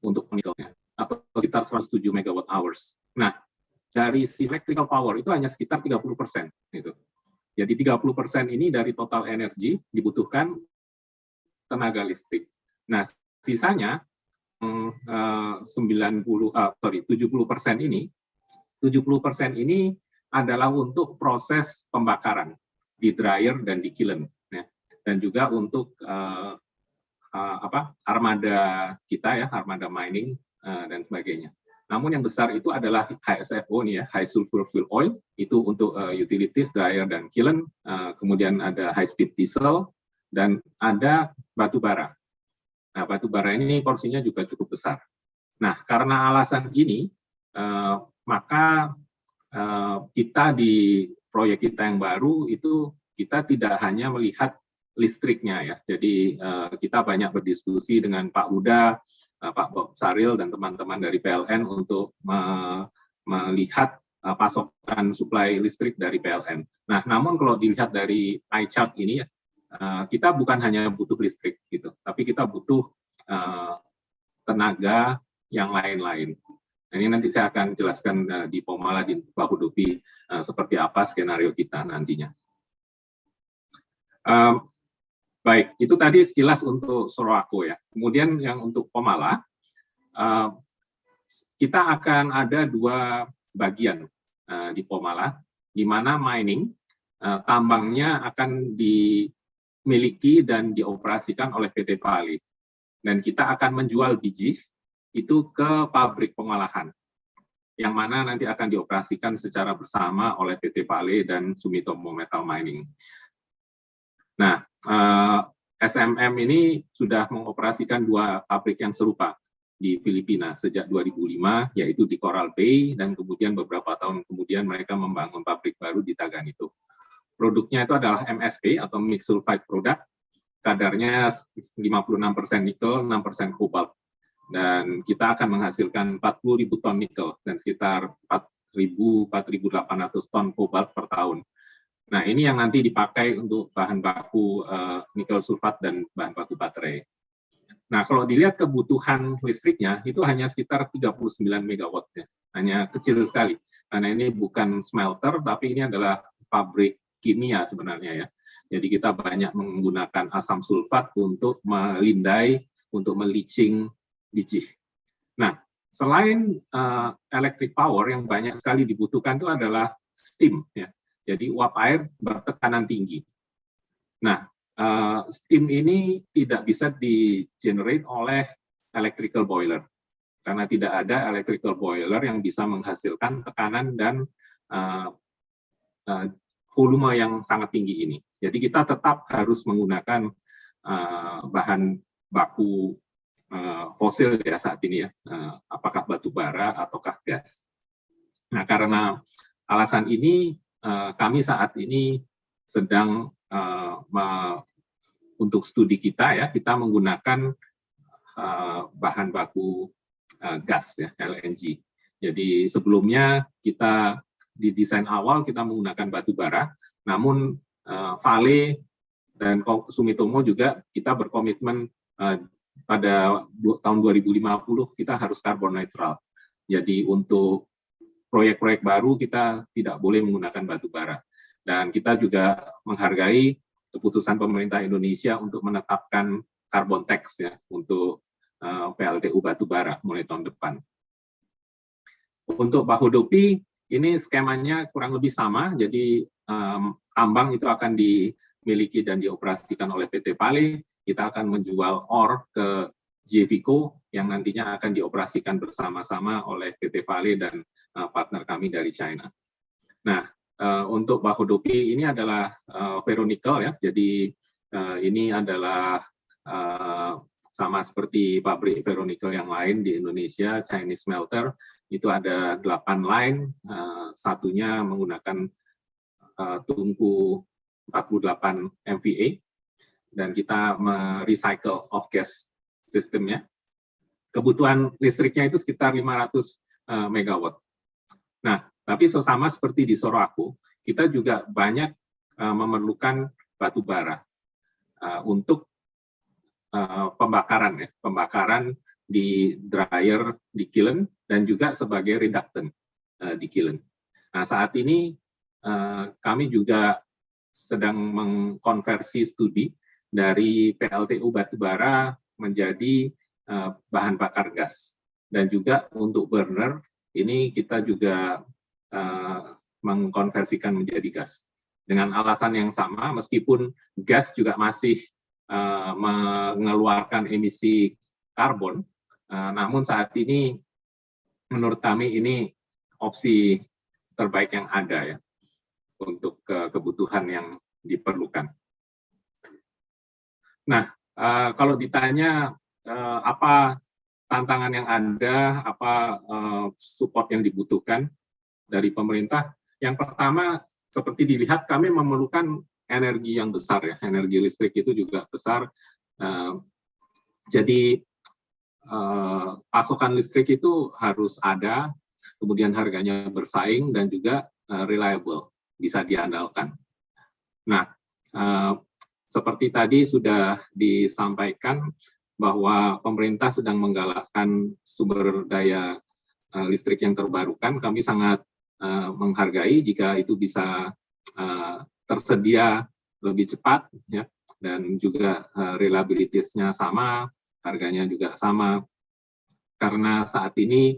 Speaker 4: untuk nikelnya, atau sekitar 107 megawatt hours. Nah, dari si electrical power itu hanya sekitar 30%. Gitu. Jadi 30% ini dari total energi dibutuhkan tenaga listrik. Nah, sisanya 70% ini adalah untuk proses pembakaran di dryer dan di kiln, ya. Dan juga untuk armada kita, ya, armada mining dan sebagainya. Namun yang besar itu adalah HSFO nih, ya, high sulfur fuel oil, itu untuk utilities, dryer dan kiln. Kemudian ada high speed diesel dan ada batu bara. Nah, batu bara ini porsinya juga cukup besar. Nah, karena alasan ini, maka kita di proyek kita yang baru itu kita tidak hanya melihat listriknya, ya. Jadi kita banyak berdiskusi dengan Pak Huda, Pak Bob Saril, dan teman-teman dari PLN untuk melihat pasokan suplai listrik dari PLN. Nah, namun kalau dilihat dari pie chart ini, ya, kita bukan hanya butuh listrik, gitu, tapi kita butuh tenaga yang lain-lain. Nah, ini nanti saya akan jelaskan di Pomala, di Bahodopi, seperti apa skenario kita nantinya. Baik, itu tadi sekilas untuk Sorowako ya. Kemudian yang untuk Pomala, kita akan ada 2 bagian di Pomala, di mana mining, tambangnya akan dimiliki dan dioperasikan oleh PT Vale. Dan kita akan menjual biji itu ke pabrik pengolahan, yang mana nanti akan dioperasikan secara bersama oleh PT Vale dan Sumitomo Metal Mining. Nah, SMM ini sudah mengoperasikan 2 pabrik yang serupa di Filipina sejak 2005, yaitu di Coral Bay, dan kemudian beberapa tahun kemudian mereka membangun pabrik baru di Taganito. Produknya itu adalah MSP atau Mixed Sulfide Product, kadarnya 56% nikel, 6% kobalt. Dan kita akan menghasilkan 40.000 ton nikel dan sekitar 4.800 ton kobalt per tahun. Nah, ini yang nanti dipakai untuk bahan baku nikel sulfat dan bahan baku baterai. Nah, kalau dilihat kebutuhan listriknya, itu hanya sekitar 39 megawatt, ya. Hanya kecil sekali. Karena ini bukan smelter, tapi ini adalah pabrik kimia sebenarnya, ya. Jadi kita banyak menggunakan asam sulfat untuk melindai, untuk meleaching biji. Nah, selain electric power yang banyak sekali dibutuhkan itu adalah steam, ya. Jadi uap air bertekanan tinggi. Nah, steam ini tidak bisa di-generate oleh electrical boiler, karena tidak ada electrical boiler yang bisa menghasilkan tekanan dan volume yang sangat tinggi ini. Jadi kita tetap harus menggunakan bahan baku fosil ya saat ini ya, apakah batu bara ataukah gas. Nah, karena alasan ini kami saat ini sedang untuk studi kita ya, kita menggunakan bahan baku gas ya, LNG. Jadi sebelumnya kita di desain awal kita menggunakan batu bara, namun Vale dan Sumitomo juga kita berkomitmen pada tahun 2050 kita harus carbon neutral. Jadi untuk proyek-proyek baru kita tidak boleh menggunakan batu bara. Dan kita juga menghargai keputusan pemerintah Indonesia untuk menetapkan carbon tax ya untuk PLTU batu bara mulai tahun depan. Untuk Bahodopi ini skemanya kurang lebih sama. Jadi tambang itu akan dimiliki dan dioperasikan oleh PT Vale. Kita akan menjual ore ke JVCO yang nantinya akan dioperasikan bersama-sama oleh PT Vale dan partner kami dari China. Nah, untuk Bahodopi ini adalah ferronikel ya. Jadi ini adalah sama seperti pabrik ferronikel yang lain di Indonesia, Chinese smelter. Itu ada 8 line, satunya menggunakan tungku 48 MVA. Dan kita merecycle off-gas sistemnya. Kebutuhan listriknya itu sekitar 500 megawatt. Nah, tapi sama seperti di Sorowako, kita juga banyak memerlukan batu bara untuk pembakaran ya, pembakaran di dryer di kiln dan juga sebagai reductant di kiln. Nah, saat ini kami juga sedang mengkonversi studi dari PLTU batubara menjadi bahan bakar gas. Dan juga untuk burner, ini kita juga mengkonversikan menjadi gas. Dengan alasan yang sama, meskipun gas juga masih mengeluarkan emisi karbon, namun saat ini menurut kami ini opsi terbaik yang ada ya untuk kebutuhan yang diperlukan. Nah, kalau ditanya apa tantangan yang ada, apa support yang dibutuhkan dari pemerintah, yang pertama seperti dilihat kami memerlukan energi yang besar ya, energi listrik itu juga besar. Jadi pasokan listrik itu harus ada, kemudian harganya bersaing dan juga reliable, bisa diandalkan. Nah, seperti tadi sudah disampaikan bahwa pemerintah sedang menggalakkan sumber daya listrik yang terbarukan, kami sangat menghargai jika itu bisa tersedia lebih cepat, ya, dan juga reliabilitasnya sama, harganya juga sama, karena saat ini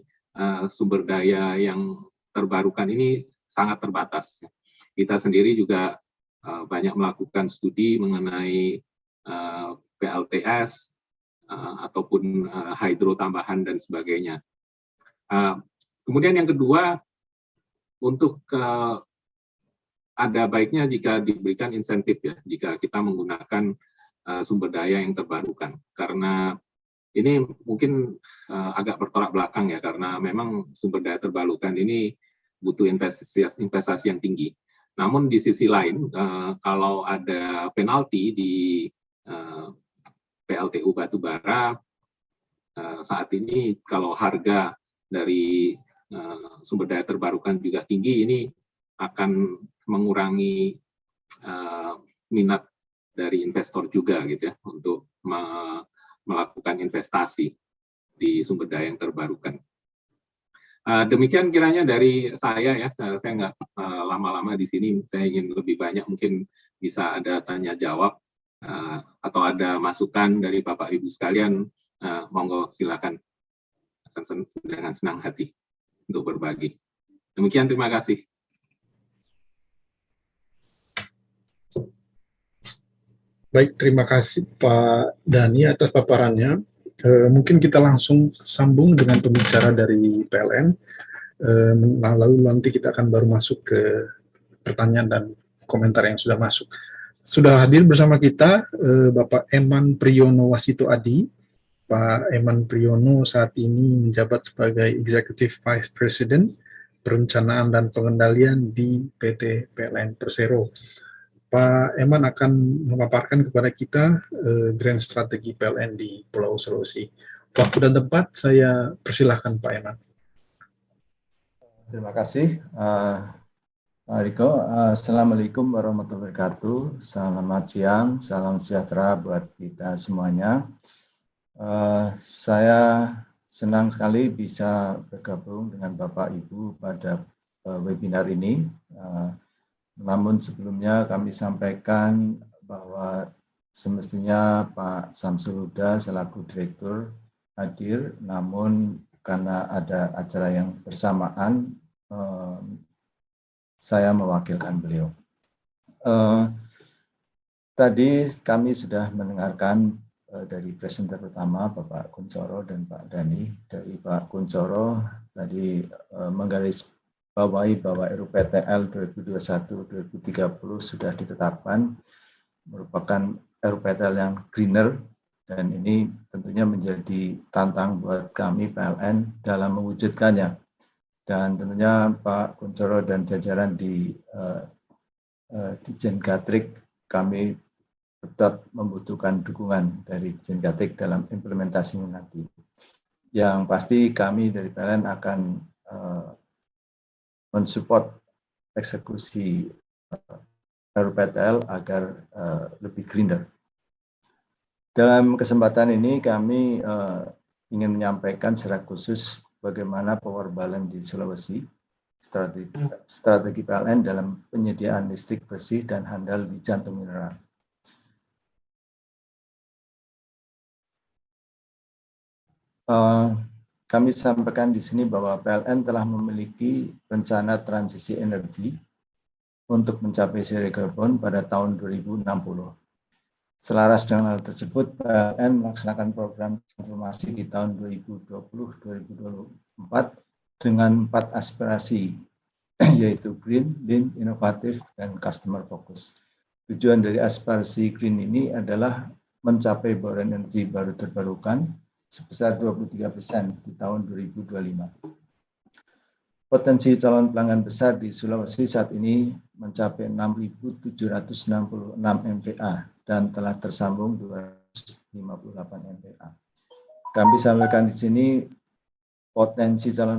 Speaker 4: sumber daya yang terbarukan ini sangat terbatas. Kita sendiri juga banyak melakukan studi mengenai PLTS ataupun hydro tambahan dan sebagainya. Kemudian yang kedua, untuk ada baiknya jika diberikan insentif, ya, jika kita menggunakan sumber daya yang terbarukan, karena ini mungkin agak bertolak belakang, ya, karena memang sumber daya terbarukan ini butuh investasi yang tinggi. Namun di sisi lain, kalau ada penalti di PLTU batubara, saat ini kalau harga dari sumber daya terbarukan juga tinggi, ini akan mengurangi minat dari investor juga, gitu ya, untuk melakukan investasi di sumber daya yang terbarukan. Demikian kiranya dari saya, ya. Saya nggak lama-lama di sini. Saya ingin lebih banyak, mungkin bisa ada tanya jawab atau ada masukan dari Bapak Ibu sekalian. Monggo silakan, akan dengan senang hati untuk berbagi. Demikian, terima kasih.
Speaker 3: Baik, terima kasih Pak Dhani atas paparannya. Mungkin kita langsung sambung dengan pembicara dari PLN. Lalu nanti kita akan baru masuk ke pertanyaan dan komentar yang sudah masuk. Sudah hadir bersama kita Bapak Eman Priyono Wasito Adi. Pak Eman Priyono saat ini menjabat sebagai Executive Vice President Perencanaan dan Pengendalian di PT PLN Persero. Pak Eman akan memaparkan kepada kita grand strategi PLN di Pulau Sulawesi. Waktu dan tempat saya persilahkan Pak Eman.
Speaker 5: Terima kasih, Pak Riko. Assalamualaikum warahmatullahi wabarakatuh. Selamat siang, salam sejahtera buat kita semuanya. Saya senang sekali bisa bergabung dengan Bapak Ibu pada webinar ini. Namun sebelumnya kami sampaikan bahwa semestinya Pak Samsul Huda selaku Direktur hadir, namun karena ada acara yang bersamaan, saya mewakilkan beliau. Tadi kami sudah mendengarkan dari presenter utama Bapak Kunchoro dan Pak Dhani. Dari Pak Kunchoro tadi menggarisbawahi bahwa RUPTL 2021-2030 sudah ditetapkan, merupakan RUPTL yang greener, dan ini tentunya menjadi tantang buat kami PLN dalam mewujudkannya. Dan tentunya Pak Kunchoro dan jajaran di Ditjen Gatrik, kami tetap membutuhkan dukungan dari Ditjen Gatrik dalam implementasinya nanti. Yang pasti kami dari PLN akan mensupport eksekusi RUPTL agar lebih greener. Dalam kesempatan ini kami ingin menyampaikan secara khusus bagaimana power balance di Sulawesi, strategi PLN dalam penyediaan listrik bersih dan handal di jantung mineral. Kami sampaikan di sini bahwa PLN telah memiliki rencana transisi energi untuk mencapai zero carbon pada tahun 2060. Selaras dengan hal tersebut, PLN melaksanakan program transformasi di tahun 2020-2024 dengan 4 aspirasi, yaitu green, lean, inovatif, dan customer focus. Tujuan dari aspirasi green ini adalah mencapai bauran energi baru terbarukan sebesar 23% di tahun 2025. Potensi calon pelanggan besar di Sulawesi saat ini mencapai 6.766 MVA dan telah tersambung 258 MVA. Kami sampaikan di sini potensi calon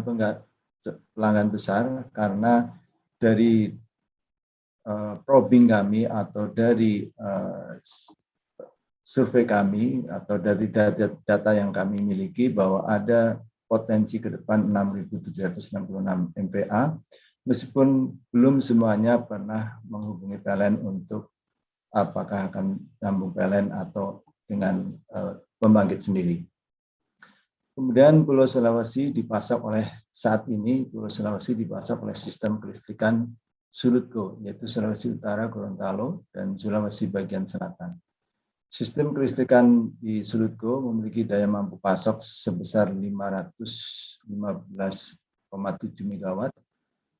Speaker 5: pelanggan besar karena dari probing kami atau dari survei kami atau dari data yang kami miliki bahwa ada potensi ke depan 6.766 MVA, meskipun belum semuanya pernah menghubungi PLN untuk apakah akan nyambung PLN atau dengan pembangkit sendiri. Kemudian Pulau Sulawesi dipasok oleh saat ini Pulau Sulawesi dipasok oleh sistem kelistrikan Sulutgo, yaitu Sulawesi Utara, Gorontalo, dan Sulawesi bagian selatan. Sistem kelistrikan di Sulutgo memiliki daya mampu pasok sebesar 515,7 MW,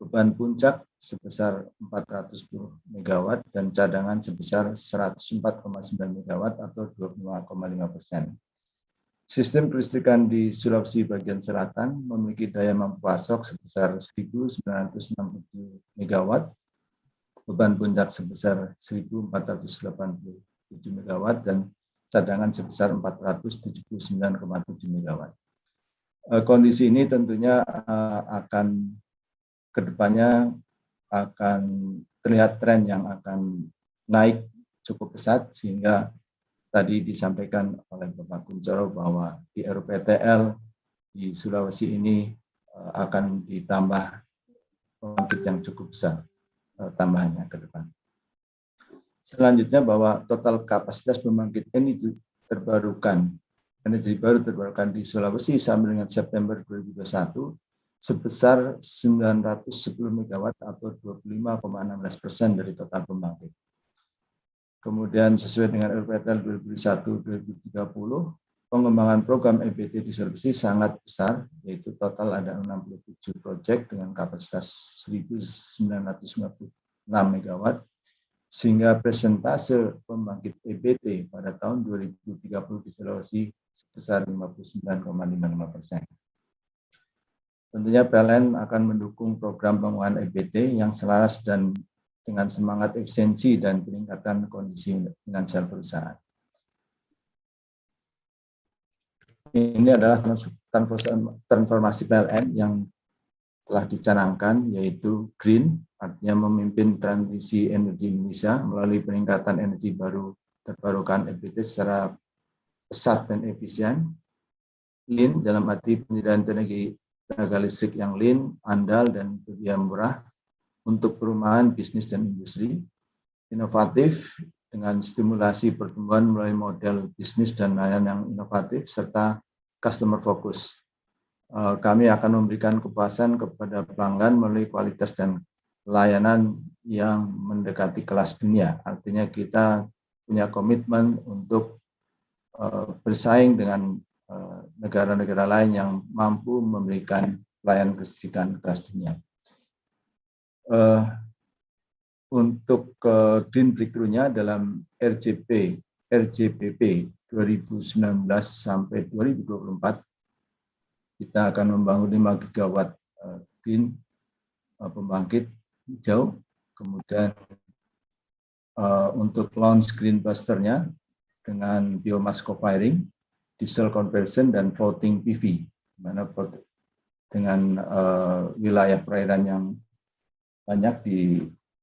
Speaker 5: beban puncak sebesar 410 MW, dan cadangan sebesar 104,9 MW atau 25,5%. Sistem kelistrikan di Sulawesi bagian selatan memiliki daya mampu pasok sebesar 1.967 MW, beban puncak sebesar 1.487 MW, dan cadangan sebesar 479,7 MW. Kondisi ini tentunya akan kedepannya akan terlihat tren yang akan naik cukup pesat, sehingga tadi disampaikan oleh Bapak Kunchoro bahwa di RUPTL di Sulawesi ini akan ditambah pembangkit yang cukup besar tambahannya ke depan. Selanjutnya bahwa total kapasitas pembangkit energi baru terbarukan di Sulawesi sampai dengan September 2021 sebesar 910 MW atau 25,16% dari total pembangkit. Kemudian sesuai dengan RUPTL 2021-2030, pengembangan program EBT di Sulawesi sangat besar, yaitu total ada 67 proyek dengan kapasitas 1.956 MW, sehingga persentase pembangkit EBT pada tahun 2030 di Sulawesi sebesar 59,55%. Tentunya PLN akan mendukung program pengembangan EBT yang selaras dan dengan semangat efisiensi dan peningkatan kondisi finansial perusahaan. Ini adalah transformasi PLN yang telah dicanangkan, yaitu green, artinya memimpin transisi energi Indonesia melalui peningkatan energi baru terbarukan EBT secara pesat dan efisien. Lean dalam arti penyediaan tenaga listrik yang lean, andal, dan berbiaya murah untuk perumahan, bisnis, dan industri. Inovatif dengan stimulasi pertumbuhan melalui model bisnis dan layanan yang inovatif, serta customer focus. Kami akan memberikan kepuasan kepada pelanggan melalui kualitas dan layanan yang mendekati kelas dunia. Artinya kita punya komitmen untuk bersaing dengan negara-negara lain yang mampu memberikan layanan kelistrikan kelas dunia. Untuk green breakthrough-nya dalam RJPP 2019 sampai 2024, kita akan membangun 5 gigawatt green pembangkit hijau. Kemudian untuk launch green buster-nya dengan biomass co-firing, diesel conversion, dan floating PV, mana dengan wilayah perairan yang banyak di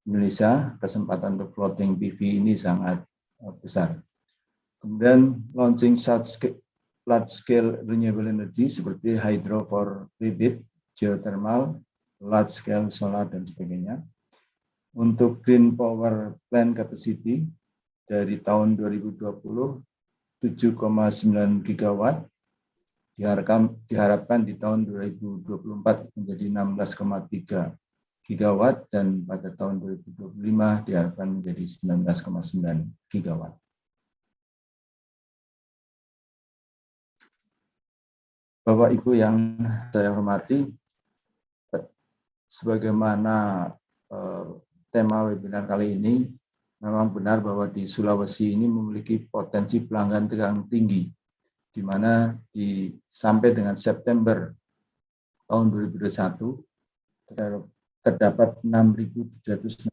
Speaker 5: Indonesia, kesempatan untuk floating PV ini sangat besar. Kemudian launching large scale renewable energy seperti hydro for rebate, geothermal, large scale solar, dan sebagainya. Untuk green power plant capacity dari tahun 2020 7,9 gigawatt, diharapkan di tahun 2024 menjadi 16,3 gigawatt, dan pada tahun 2025 diharapkan menjadi 19,9 gigawatt. Bapak Ibu yang saya hormati, sebagaimana tema webinar kali ini, memang benar bahwa di Sulawesi ini memiliki potensi pelanggan tegangan tinggi, di mana sampai dengan September tahun 2021 terdapat 6.766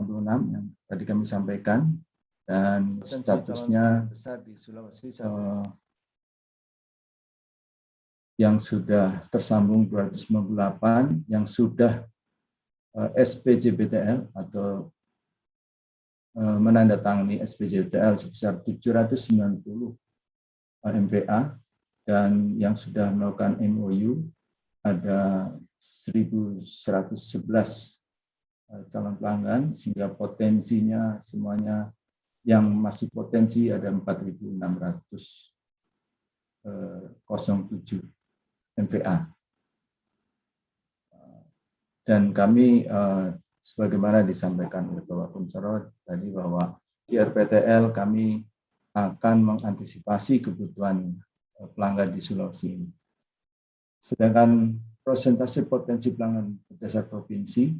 Speaker 5: yang tadi kami sampaikan, dan statusnya besar di Sulawesi yang sudah tersambung 298, yang sudah SPJBTL atau menandatangani SPJBTL sebesar 790 MVA, dan yang sudah melakukan MOU ada 1.111 calon pelanggan, sehingga potensinya semuanya yang masih potensi ada 4.607 MVA. Dan kami sebagaimana disampaikan oleh Bapak Kuncoro tadi bahwa di RPTL kami akan mengantisipasi kebutuhan pelanggan di Sulawesi ini. Sedangkan persentase potensi pelanggan berdasar provinsi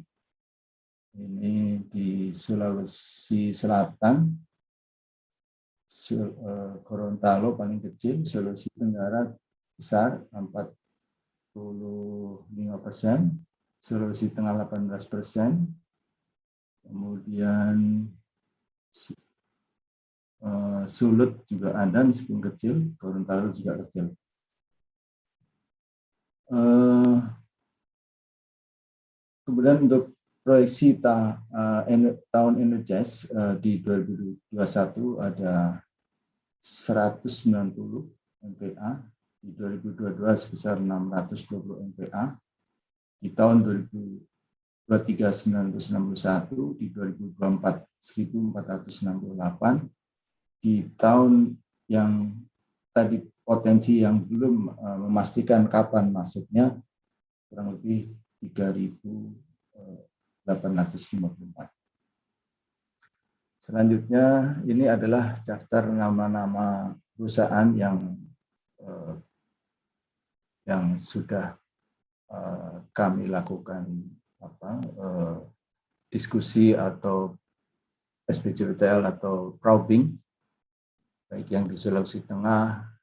Speaker 5: ini di Sulawesi Selatan, Gorontalo paling kecil, Sulawesi Tenggara besar 45%, Sulawesi Tengah 18%, kemudian Sulut juga ada meskipun kecil, Gorontalo juga kecil. Kemudian untuk proyeksi tahun energis di 2021 ada 190 MVA, di 2022 sebesar 620 MVA, di tahun 2023 961, di 2024 1468, di tahun yang tadi potensi yang belum memastikan kapan masuknya kurang lebih 3.854. Selanjutnya ini adalah daftar nama-nama perusahaan yang sudah kami lakukan diskusi atau SPCPTL atau probing, baik yang di Sulawesi Tengah,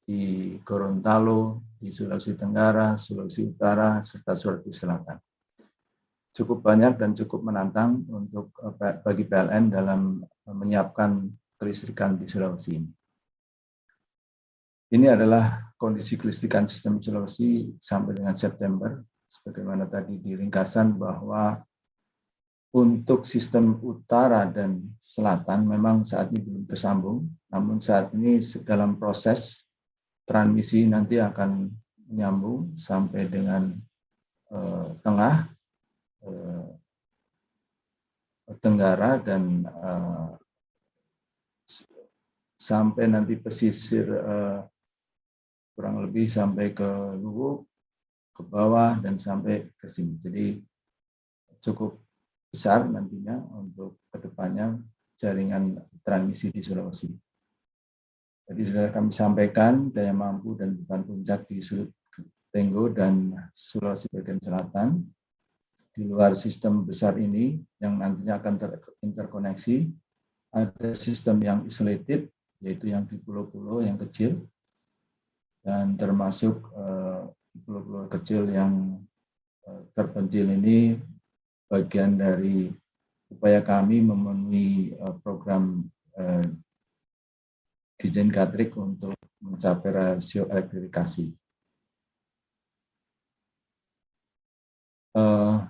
Speaker 5: di Gorontalo, di Sulawesi Tenggara, Sulawesi Utara, serta Sulawesi Selatan. Cukup banyak dan cukup menantang untuk bagi PLN dalam menyiapkan kelistrikan di Sulawesi ini. Ini adalah kondisi kelistrikan sistem Sulawesi sampai dengan September, sebagaimana tadi di ringkasan bahwa untuk sistem utara dan selatan memang saat ini belum tersambung, namun saat ini dalam proses transmisi nanti akan menyambung sampai dengan tengah, tenggara, dan sampai nanti pesisir kurang lebih sampai ke Luwuk, ke bawah, dan sampai ke sini. Jadi cukup besar nantinya untuk kedepannya jaringan transmisi di Sulawesi. Jadi sudah kami sampaikan daya mampu dan beban puncak di Sulut Tenggo dan Sulawesi bagian selatan. Di luar sistem besar ini yang nantinya akan terinterkoneksi, ada sistem yang isolated, yaitu yang di pulau-pulau yang kecil, dan termasuk pulau-pulau kecil yang terpencil ini bagian dari upaya kami memenuhi program Dijen Katrik untuk mencapai rasio elektrifikasi.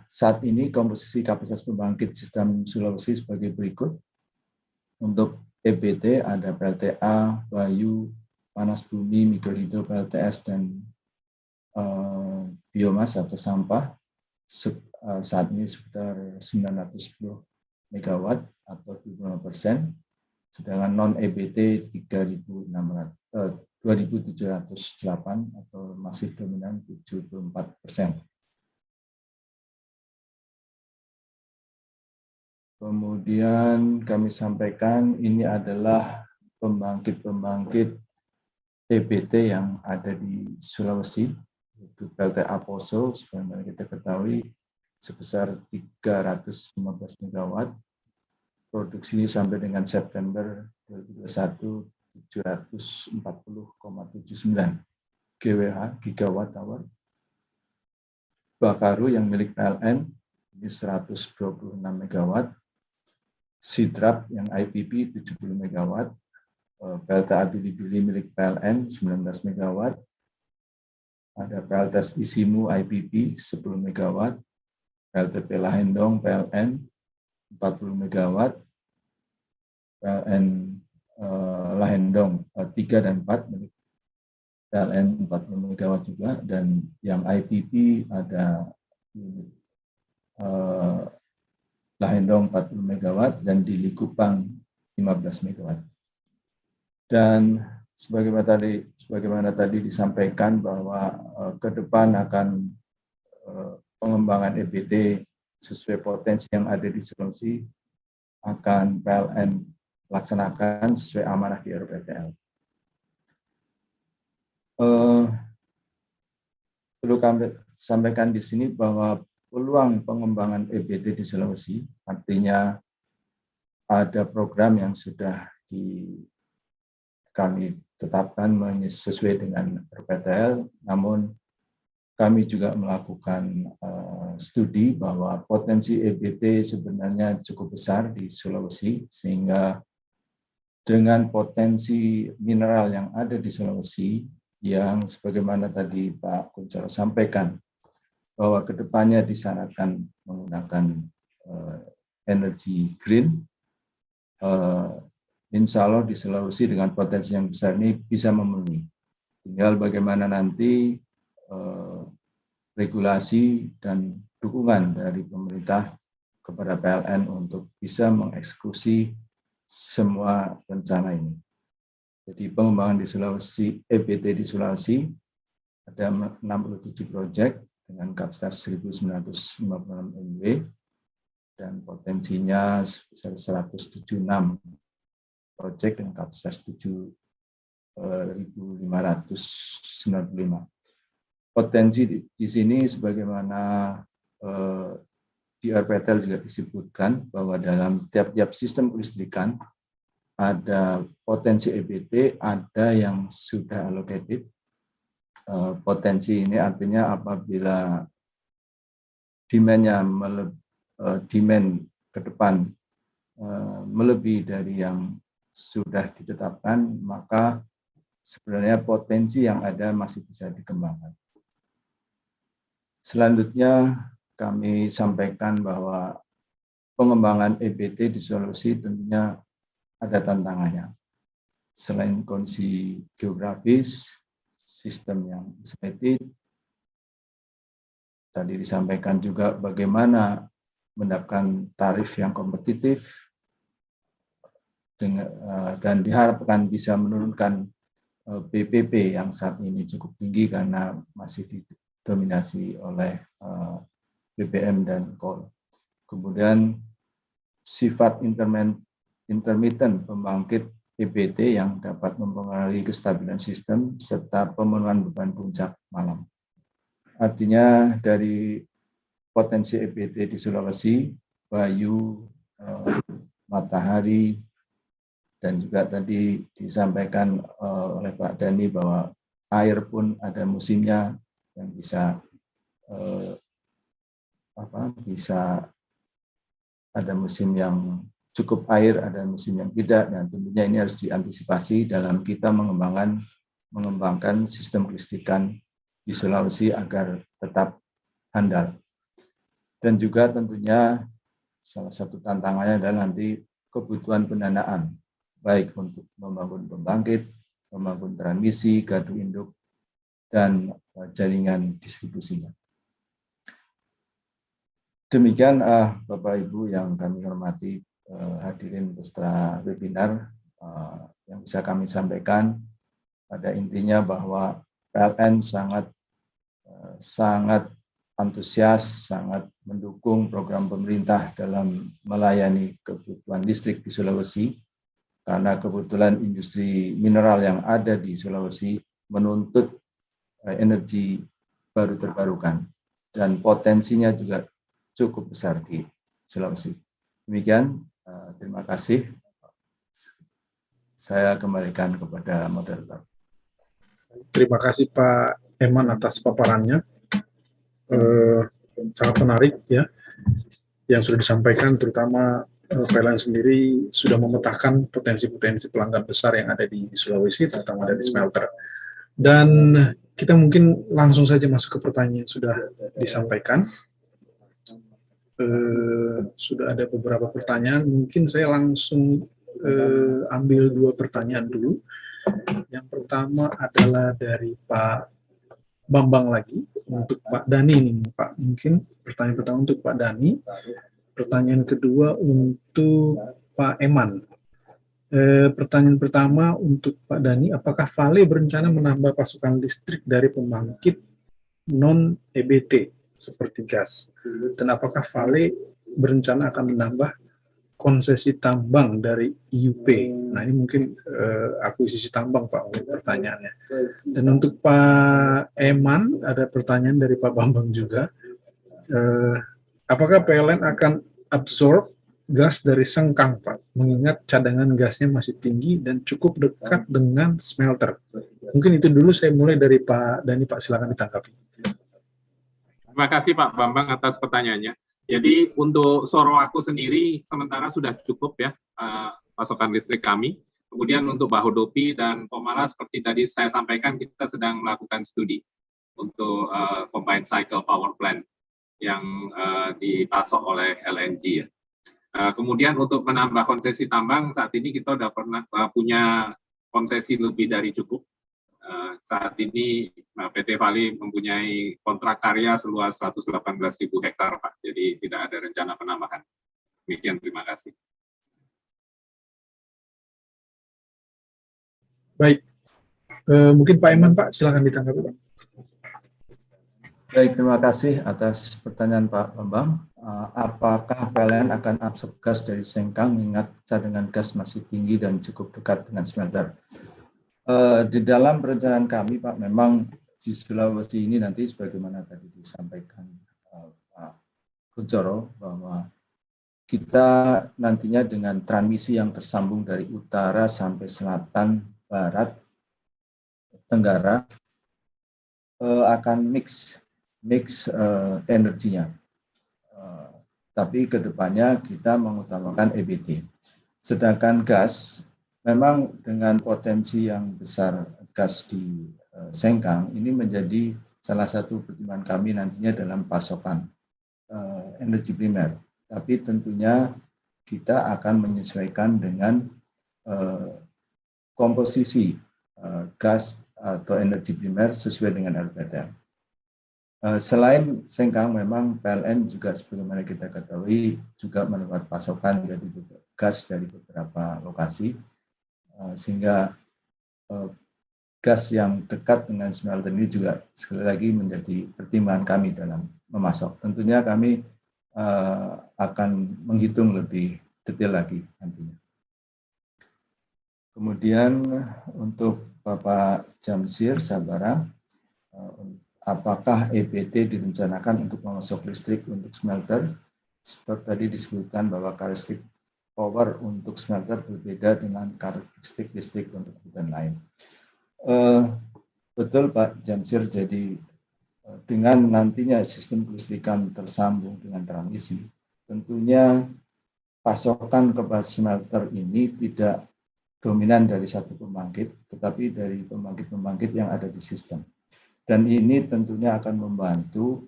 Speaker 5: Saat ini komposisi kapasitas pembangkit sistem Sulawesi sebagai berikut. Untuk EBT ada PLTA, Bayu, Panas Bumi, Mikrohidro, PLTS, dan biomas atau sampah. Saat ini sekitar 910 MW atau 25%, sedangkan non-EBT 2.708 atau masih dominan 74%. Kemudian kami sampaikan ini adalah pembangkit-pembangkit EBT yang ada di Sulawesi, yaitu PLTA Poso, sebagaimana kita ketahui sebesar 315 MW, produksi sampai dengan September 2021 740,79 GWh, gigawatt hour. Bakaru yang milik PLN ini 126 MW, Sidrap yang IPP 70 MW, PLTA Bili-Bili milik PLN 19 MW, ada PLTS Isimu IPP 10 MW, PLTP Lahendong PLN 40 MW, PLN Lahendong 3 dan 4 milik PLN 40 MW juga, dan yang IPP ada Lahendong 40 MW dan di Likupang 15 MW. Dan sebagaimana tadi disampaikan bahwa ke depan akan pengembangan EBT sesuai potensi yang ada di Sulawesi akan PLN laksanakan sesuai amanah di RPTL. Perlu kami sampaikan di sini bahwa peluang pengembangan EBT di Sulawesi, artinya ada program yang sudah kami tetapkan sesuai dengan RPTL, namun kami juga melakukan studi bahwa potensi EBT sebenarnya cukup besar di Sulawesi, sehingga dengan potensi mineral yang ada di Sulawesi, yang sebagaimana tadi Pak Kuncoro sampaikan, bahwa kedepannya disarankan menggunakan energi green, insya Allah di Sulawesi dengan potensi yang besar ini bisa memenuhi. Tinggal bagaimana nanti regulasi dan dukungan dari pemerintah kepada PLN untuk bisa mengeksekusi semua rencana ini. Jadi pengembangan di Sulawesi, EBT di Sulawesi ada 67 proyek dengan kapasitas 1.956 MW dan potensinya sebesar 176 proyek dengan kapasitas 7.595. Potensi di sini sebagaimana di RPTL juga disebutkan bahwa dalam tiap-tiap sistem kelistrikan ada potensi EBT, ada yang sudah allocated. Potensi ini artinya apabila demand ke depan melebihi dari yang sudah ditetapkan, maka sebenarnya potensi yang ada masih bisa dikembangkan. Selanjutnya kami sampaikan bahwa pengembangan EBT di Sulawesi tentunya ada tantangannya. Selain kondisi geografis, sistem yang isolated, tadi disampaikan juga bagaimana mendapatkan tarif yang kompetitif dan diharapkan bisa menurunkan BPP yang saat ini cukup tinggi karena masih didominasi oleh BBM dan coal. Kemudian sifat intermittent pembangkit EBT yang dapat mempengaruhi kestabilan sistem serta pemenuhan beban puncak malam. Artinya dari potensi EBT di Sulawesi, Bayu, matahari, dan juga tadi disampaikan oleh Pak Dhani bahwa air pun ada musimnya yang bisa ada musim yang cukup air, ada musim yang tidak, dan tentunya ini harus diantisipasi dalam kita mengembangkan sistem kelistrikan di Sulawesi agar tetap handal. Dan juga tentunya salah satu tantangannya adalah nanti kebutuhan pendanaan, baik untuk membangun pembangkit, membangun transmisi, gardu induk, dan jaringan distribusinya. Demikian Bapak Ibu yang kami hormati, hadirin peserta webinar, yang bisa kami sampaikan pada intinya bahwa PLN sangat antusias, sangat mendukung program pemerintah dalam melayani kebutuhan listrik di Sulawesi, karena kebetulan industri mineral yang ada di Sulawesi menuntut energi baru terbarukan dan potensinya juga cukup besar di Sulawesi. Demikian, terima kasih. Saya kembalikan kepada moderator.
Speaker 3: Terima kasih Pak Eman atas paparannya. Sangat menarik ya, yang sudah disampaikan, terutama PLN sendiri sudah memetakan potensi-potensi pelanggan besar yang ada di Sulawesi, terutama dari smelter. Dan kita mungkin langsung saja masuk ke pertanyaan yang sudah disampaikan. Sudah ada beberapa pertanyaan, mungkin saya langsung ambil 2 pertanyaan dulu. Yang pertama adalah dari Pak Bambang lagi, untuk Pak Dani ini, Pak. Mungkin pertanyaan pertama untuk Pak Dani. Pertanyaan kedua untuk Pak Eman. Pertanyaan pertama untuk Pak Dani, apakah Vale berencana menambah pasokan listrik dari pembangkit non-EBT seperti gas? Dan apakah Vale berencana akan menambah konsesi tambang dari IUP? Nah, ini mungkin akuisisi tambang, Pak, untuk pertanyaannya. Dan untuk Pak Eman, ada pertanyaan dari Pak Bambang juga. Apakah PLN akan absorb gas dari Sengkang, Pak, mengingat cadangan gasnya masih tinggi dan cukup dekat dengan smelter? Mungkin itu dulu, saya mulai dari Pak Dani, Pak, silakan ditanggapi.
Speaker 4: Terima kasih Pak Bambang atas pertanyaannya. Jadi untuk Soroako sendiri sementara sudah cukup ya pasokan listrik kami. Kemudian untuk Bahodopi dan Pomala seperti tadi saya sampaikan, kita sedang melakukan studi untuk combined cycle power plant yang dipasok oleh LNG ya. Kemudian untuk menambah konsesi tambang, saat ini kita sudah pernah punya konsesi lebih dari cukup. Saat ini PT Vale mempunyai kontrak karya seluas 118.000 hektar, Pak. Jadi tidak ada rencana penambahan. Demikian, terima kasih.
Speaker 3: Baik, mungkin Pak Eman, Pak, silakan ditanggapi, Pak.
Speaker 5: Baik, terima kasih atas pertanyaan Pak Bambang. Apakah PLN akan absorb gas dari Sengkang mengingat cadangan gas masih tinggi dan cukup dekat dengan smelter? Di dalam perencanaan kami, Pak, memang di Sulawesi ini nanti sebagaimana tadi disampaikan Pak Kunchoro, bahwa kita nantinya dengan transmisi yang tersambung dari utara sampai selatan, barat, tenggara, akan mix energinya. Tapi kedepannya kita mengutamakan EBT. Sedangkan gas, memang dengan potensi yang besar gas di Sengkang, ini menjadi salah satu pertimbangan kami nantinya dalam pasokan energi primer. Tapi tentunya kita akan menyesuaikan dengan komposisi gas atau energi primer sesuai dengan RPTL. Selain Sengkang, memang PLN juga sebagaimana kita ketahui juga mendapat pasokan dari gas dari beberapa lokasi, sehingga gas yang dekat dengan smelter ini juga sekali lagi menjadi pertimbangan kami dalam memasok. Tentunya kami akan menghitung lebih detail lagi nantinya. Kemudian untuk Bapak Jamsir Sabara, apakah EBT direncanakan untuk memasok listrik untuk smelter? Seperti tadi disebutkan bahwa karakteristik power untuk smelter berbeda dengan karakteristik listrik untuk kebutuhan lain. Betul Pak Jamsir, jadi dengan nantinya sistem kelistrikan tersambung dengan transmisi, tentunya pasokan ke smelter ini tidak dominan dari satu pembangkit, tetapi dari pembangkit-pembangkit yang ada di sistem. Dan ini tentunya akan membantu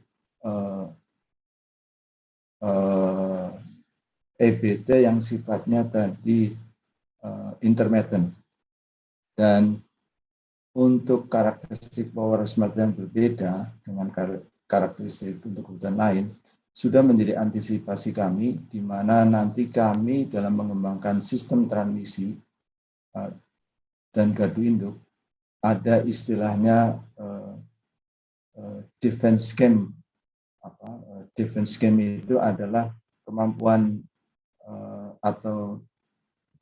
Speaker 5: EBT yang sifatnya tadi intermittent. Dan untuk karakteristik power smelter yang berbeda dengan karakteristik untuk kebutuhan lain, sudah menjadi antisipasi kami, di mana nanti kami dalam mengembangkan sistem transmisi dan gardu induk, ada istilahnya defense scheme. Defense scheme itu adalah kemampuan atau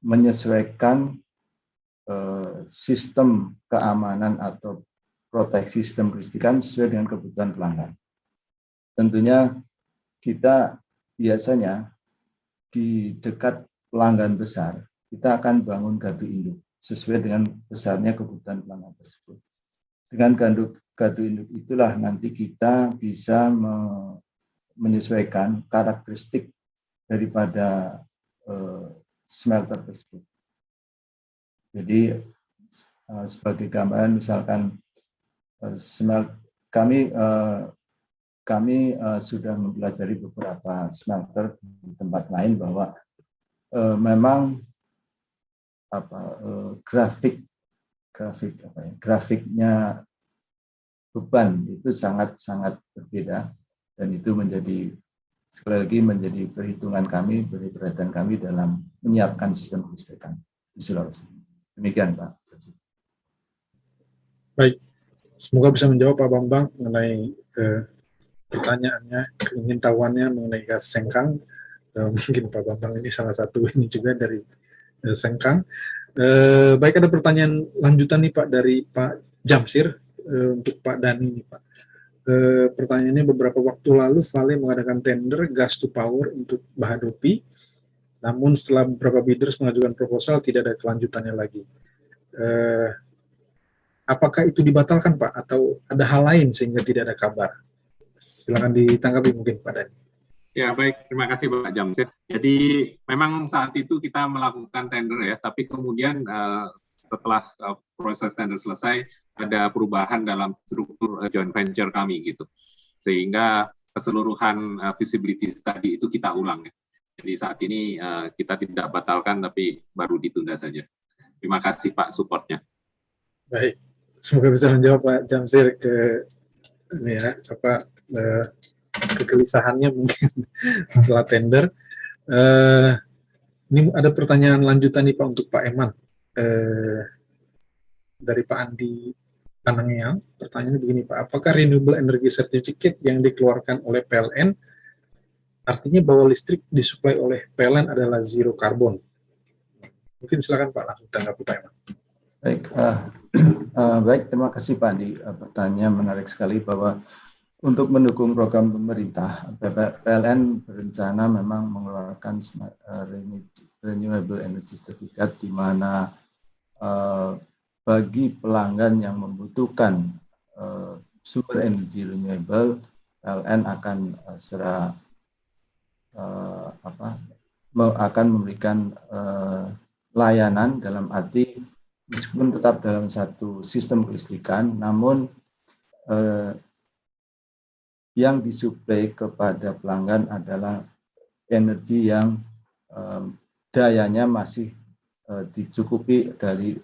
Speaker 5: menyesuaikan sistem keamanan atau proteksi sistem kelistrikan sesuai dengan kebutuhan pelanggan. Tentunya kita biasanya di dekat pelanggan besar, kita akan bangun gardu induk sesuai dengan besarnya kebutuhan pelanggan tersebut. Dengan gardu induk itulah nanti kita bisa menyesuaikan karakteristik daripada smelter tersebut. Jadi sebagai gambaran, misalkan kami sudah mempelajari beberapa smelter di tempat lain bahwa memang grafik grafiknya beban itu sangat berbeda, dan itu menjadi sekali lagi menjadi perhitungan kami, perhatian kami dalam menyiapkan sistem kelistrikan di Sulawesi. Demikian Pak.
Speaker 3: Baik, semoga bisa menjawab Pak Bambang mengenai pertanyaannya, keingintahuannya mengenai gas Sengkang. Mungkin Pak Bambang ini salah satu ini juga dari Sengkang. Baik, ada pertanyaan lanjutan nih Pak dari Pak Jamsir untuk Pak Dani nih Pak. Pertanyaannya, beberapa waktu lalu Vale mengadakan tender gas to power untuk Bahodopi, namun setelah beberapa bidders mengajukan proposal tidak ada kelanjutannya lagi. Apakah itu dibatalkan Pak, atau ada hal lain sehingga tidak ada kabar? Silakan ditanggapi mungkin Pak Dani.
Speaker 4: Ya, baik. Terima kasih Pak Jamsir. Jadi memang saat itu kita melakukan tender ya, tapi kemudian setelah proses tender selesai, ada perubahan dalam struktur joint venture kami gitu. Sehingga keseluruhan visibility study itu kita ulang ya. Jadi saat ini kita tidak batalkan, tapi baru ditunda saja. Terima kasih Pak supportnya.
Speaker 3: Baik, semoga bisa menjawab Pak Jamsir ke ini ya, kegelisahannya mungkin setelah tender. Ini ada pertanyaan lanjutan nih Pak untuk Pak Eman dari Pak Andi Panangiang. Pertanyaannya begini Pak, apakah Renewable Energy Certificate yang dikeluarkan oleh PLN artinya bahwa listrik disuplai oleh PLN adalah zero carbon? Mungkin silakan Pak langsung tanggapi Pak Eman.
Speaker 5: Baik, baik, terima kasih Pak Andi. Pertanyaan menarik sekali bahwa untuk mendukung program pemerintah, PLN berencana memang mengeluarkan Renewable Energy Certificate, di mana bagi pelanggan yang membutuhkan sumber energi renewable, PLN akan akan memberikan layanan, dalam arti meskipun tetap dalam satu sistem kelistrikan, namun yang disuplai kepada pelanggan adalah energi yang dayanya masih dicukupi dari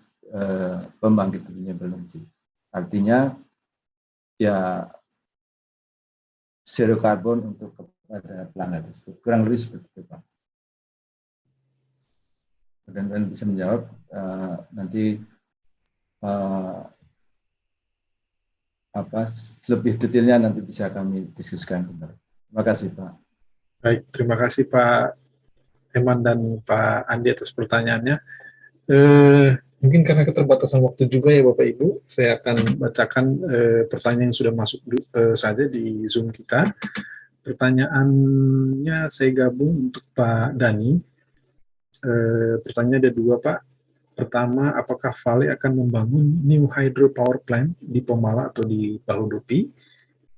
Speaker 5: pembangkit renewable energy. Artinya ya zero carbon untuk kepada pelanggan tersebut. Kurang lebih seperti itu Pak. Dan bisa menjawab nanti lebih detailnya nanti bisa kami diskusikan kembali. Terima kasih Pak.
Speaker 3: Baik, terima kasih Pak Eman dan Pak Andi atas pertanyaannya. Mungkin karena keterbatasan waktu juga ya Bapak Ibu, saya akan bacakan pertanyaan yang sudah masuk saja di Zoom kita. Pertanyaannya saya gabung untuk Pak Dani. Pertanyaan ada dua Pak. Pertama, apakah Vale akan membangun new hydro power plant di Pomala atau di Bahodopi?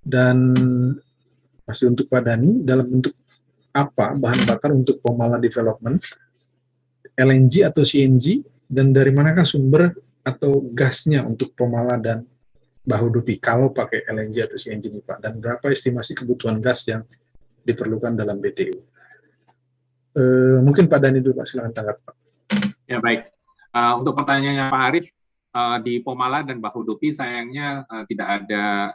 Speaker 3: Dan masih untuk Pak Dani, dalam bentuk apa bahan bakar untuk Pomala development? LNG atau CNG? Dan dari manakah sumber atau gasnya untuk Pomala dan Bahodopi kalau pakai LNG atau CNG ini Pak? Dan berapa estimasi kebutuhan gas yang diperlukan dalam BTU? Mungkin Pak Dani dulu Pak, silakan tanggap Pak.
Speaker 4: Ya baik. Untuk pertanyaannya Pak Arif, di Pomala dan Bahodopi sayangnya tidak ada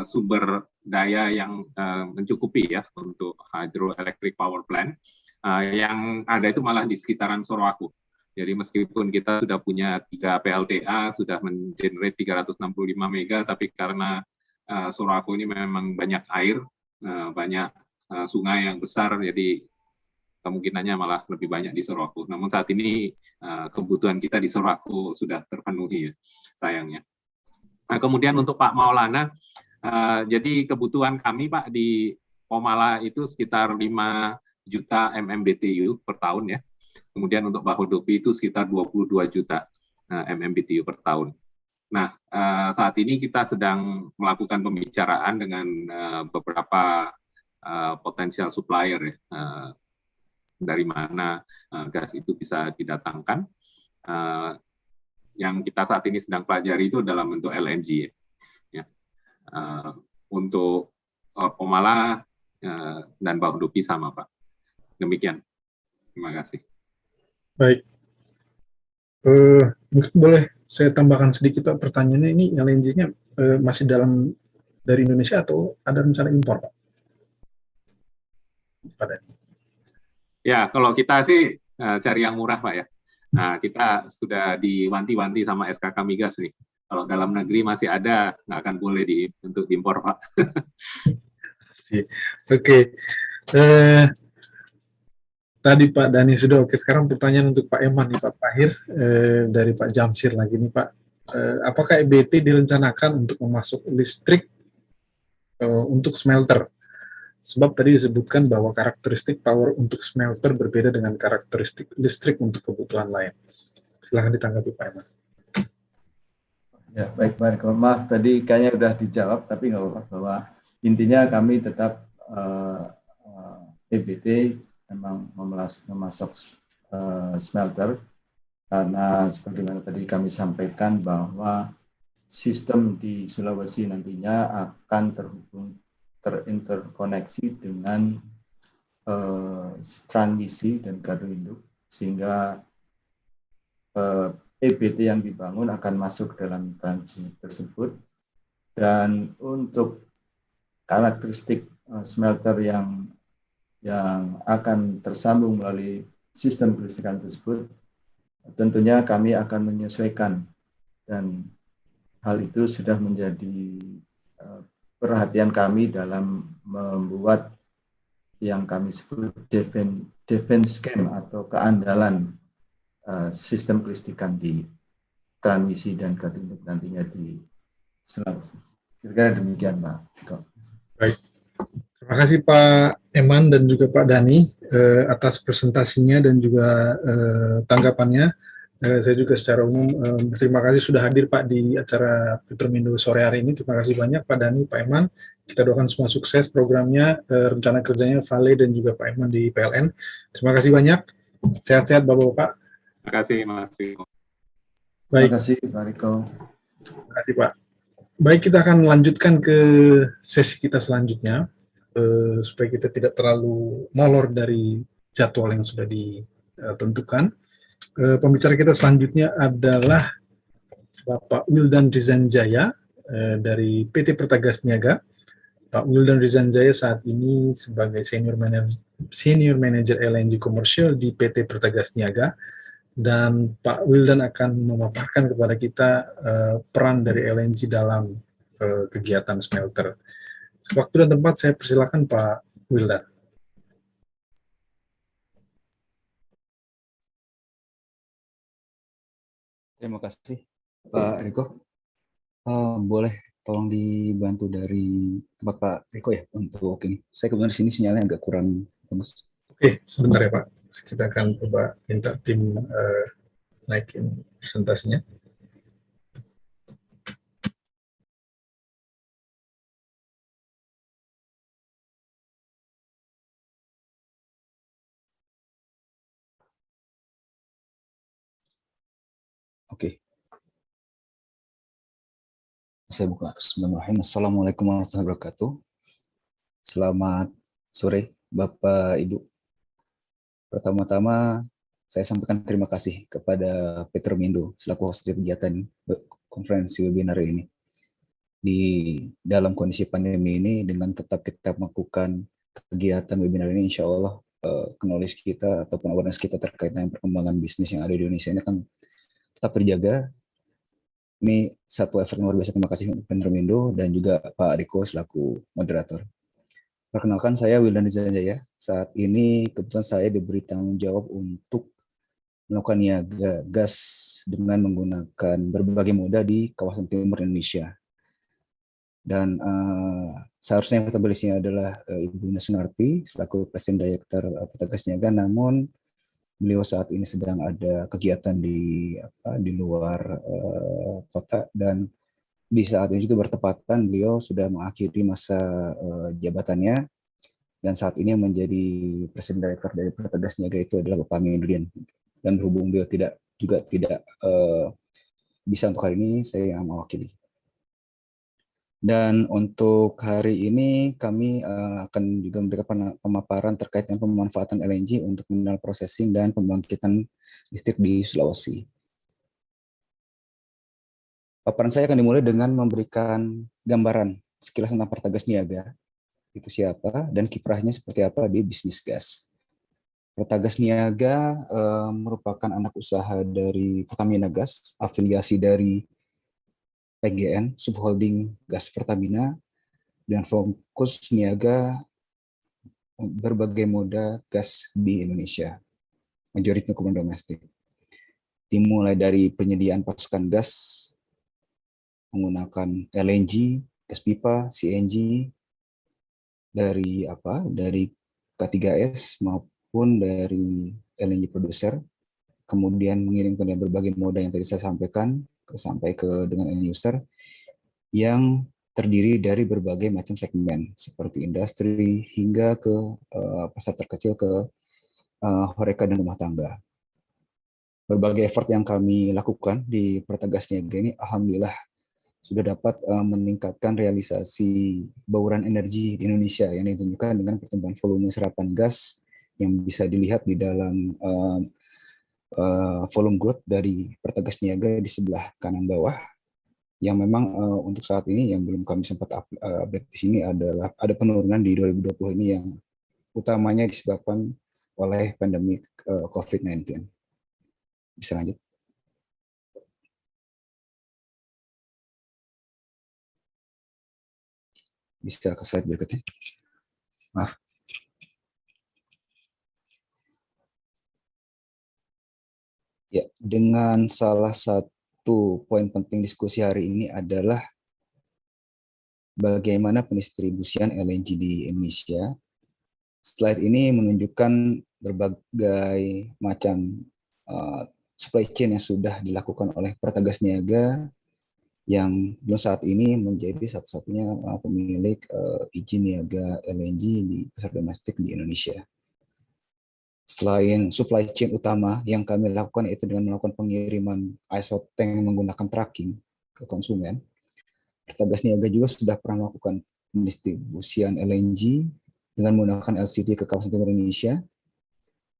Speaker 4: sumber daya yang mencukupi ya untuk hydroelectric power plant. Yang ada itu malah di sekitaran Sorowako. Jadi meskipun kita sudah punya 3 PLTA, sudah mengenerate 365 mega, tapi karena Sorowako ini memang banyak air, banyak sungai yang besar, jadi kemungkinannya malah lebih banyak di Sorowako. Namun saat ini kebutuhan kita di Sorowako sudah terpenuhi ya, sayangnya. Nah, kemudian untuk Pak Maulana, jadi kebutuhan kami Pak di Pomala itu sekitar 5 juta MMBTU per tahun ya. Kemudian untuk Bahodopi itu sekitar 22 juta MMBTU per tahun. Nah, saat ini kita sedang melakukan pembicaraan dengan beberapa potensial supplier ya, dari mana gas itu bisa didatangkan. Yang kita saat ini sedang pelajari itu dalam bentuk LNG ya. Untuk Pomala dan Bahodopi sama Pak. Demikian. Terima kasih.
Speaker 3: Baik. Mungkin boleh saya tambahkan sedikit Pak, pertanyaannya ini LNG-nya masih dari Indonesia atau ada rencana impor Pak?
Speaker 4: Ya, kalau kita sih cari yang murah, Pak ya. Nah, kita sudah diwanti-wanti sama SKK Migas nih. Kalau dalam negeri masih ada, nggak akan boleh untuk diimpor, Pak.
Speaker 3: Oke. Tadi Pak Dani sudah oke. Sekarang pertanyaan untuk Pak Eman nih Pak Pahir dari Pak Jamsir lagi nih Pak. Apakah EBT direncanakan untuk memasuk listrik untuk smelter? Sebab tadi disebutkan bahwa karakteristik power untuk smelter berbeda dengan karakteristik listrik untuk kebutuhan lain. Silahkan ditanggapi Pak Eman.
Speaker 5: Ya, baik Pak Riko. Maaf, tadi kayaknya udah dijawab, tapi nggak apa-apa. Bahwa intinya kami tetap EBT memang memasok smelter, karena sebagaimana tadi kami sampaikan bahwa sistem di Sulawesi nantinya akan terinterkoneksi dengan transmisi dan gardu induk, sehingga EBT yang dibangun akan masuk dalam transmisi tersebut. Dan untuk karakteristik smelter yang akan tersambung melalui sistem kelistrikan tersebut, tentunya kami akan menyesuaikan, dan hal itu sudah menjadi perhatian kami dalam membuat yang kami sebut defense scheme atau keandalan sistem kelistrikan di transmisi dan gardu induk nantinya di Sulawesi. Kira-kira demikian Pak.
Speaker 3: Baik. Terima kasih Pak Eman dan juga Pak Dani atas presentasinya dan juga tanggapannya. Saya juga secara umum berterima kasih sudah hadir Pak di acara Petromindo sore hari ini. Terima kasih banyak Pak Dani, Pak Eman. Kita doakan semua sukses programnya, rencana kerjanya Vale dan juga Pak Eman di PLN. Terima kasih banyak. Sehat-sehat Bapak-Bapak.
Speaker 4: Terima kasih, Mas Riko.
Speaker 3: Baik.
Speaker 5: Terima kasih Pak Riko.
Speaker 3: Terima kasih Pak. Baik, kita akan lanjutkan ke sesi kita selanjutnya. Supaya kita tidak terlalu molor dari jadwal yang sudah ditentukan. Pembicara kita selanjutnya adalah Bapak Wildan Rizanjaya dari PT Pertagas Niaga. Pak Wildan Rizanjaya saat ini sebagai Senior Manager LNG Komersial di PT Pertagas Niaga, dan Pak Wildan akan memaparkan kepada kita peran dari LNG dalam kegiatan smelter. Waktu dan tempat saya persilakan Pak Wildan.
Speaker 6: Terima kasih Pak Riko. Boleh tolong dibantu dari tempat Pak Riko ya untuk ini. Saya kebetulan di sini sinyalnya agak kurang bagus.
Speaker 3: Oke, sebentar ya Pak. Kita akan coba minta tim naikin presentasinya.
Speaker 6: Oke. Saya buka. Bismillahirrahmanirrahim. Assalamualaikum warahmatullahi wabarakatuh. Selamat sore Bapak Ibu. Pertama-tama saya sampaikan terima kasih kepada Petromindo selaku host kegiatan konferensi webinar ini. Di dalam kondisi pandemi ini, dengan tetap kita melakukan kegiatan webinar ini, insya Allah knowledge kita ataupun awareness kita terkait dengan perkembangan bisnis yang ada di Indonesia ini akan tetap terjaga. Ini satu effort yang luar biasa. Terima kasih untuk Petromindo dan juga Pak Riko selaku moderator. Perkenalkan, saya Wildan Rizanjaya. Saat ini kebetulan saya diberi tanggung jawab untuk melakukan niaga gas dengan menggunakan berbagai moda di kawasan timur Indonesia. Dan seharusnya yang metabolisnya adalah Ibu Sunarti selaku Presiden Direktur Pertagas Niaga, namun beliau saat ini sedang ada kegiatan di luar kota, dan di saat ini juga bertepatan beliau sudah mengakhiri masa jabatannya, dan saat ini menjadi Presiden Direktur dari Pertagas Niaga itu adalah Bapak Aminuddin. Dan berhubung beliau tidak bisa untuk hari ini, saya yang mewakili. Dan untuk hari ini kami akan juga memberikan pemaparan terkait dengan pemanfaatan LNG untuk mineral processing dan pembangkitan listrik di Sulawesi. Paparan saya akan dimulai dengan memberikan gambaran sekilas tentang Pertagas Niaga, itu siapa, dan kiprahnya seperti apa di bisnis gas. Pertagas Niaga merupakan anak usaha dari Pertamina Gas, afiliasi dari PGN, Subholding Gas Pertamina, dan fokus niaga berbagai moda gas di Indonesia, majority komponen domestik. Dimulai dari penyediaan pasokan gas menggunakan LNG, gas pipa, CNG, dari K3S maupun dari LNG produser, kemudian mengirimkan dari berbagai moda yang tadi saya sampaikan sampai ke dengan end user yang terdiri dari berbagai macam segmen seperti industri hingga ke pasar terkecil ke horeca dan rumah tangga. Berbagai effort yang kami lakukan di Pertagas Niaga ini alhamdulillah sudah dapat meningkatkan realisasi bauran energi di Indonesia yang ditunjukkan dengan pertumbuhan volume serapan gas yang bisa dilihat di dalam volume growth dari Pertagas Niaga di sebelah kanan bawah, yang memang untuk saat ini yang belum kami sempat update di sini adalah ada penurunan di 2020 ini yang utamanya disebabkan oleh pandemi COVID-19. Bisa lanjut. Bisa ke slide berikutnya. Maaf. Ya, dengan salah satu poin penting diskusi hari ini adalah bagaimana pendistribusian LNG di Indonesia. Slide ini menunjukkan berbagai macam supply chain yang sudah dilakukan oleh Pertagas Niaga yang saat ini menjadi satu-satunya pemilik izin niaga LNG di pasar domestik di Indonesia. Selain supply chain utama yang kami lakukan itu dengan melakukan pengiriman ISO tank menggunakan tracking ke konsumen, Pertagas Niaga juga sudah pernah melakukan pendistribusian LNG dengan menggunakan LCT ke kawasan timur Indonesia,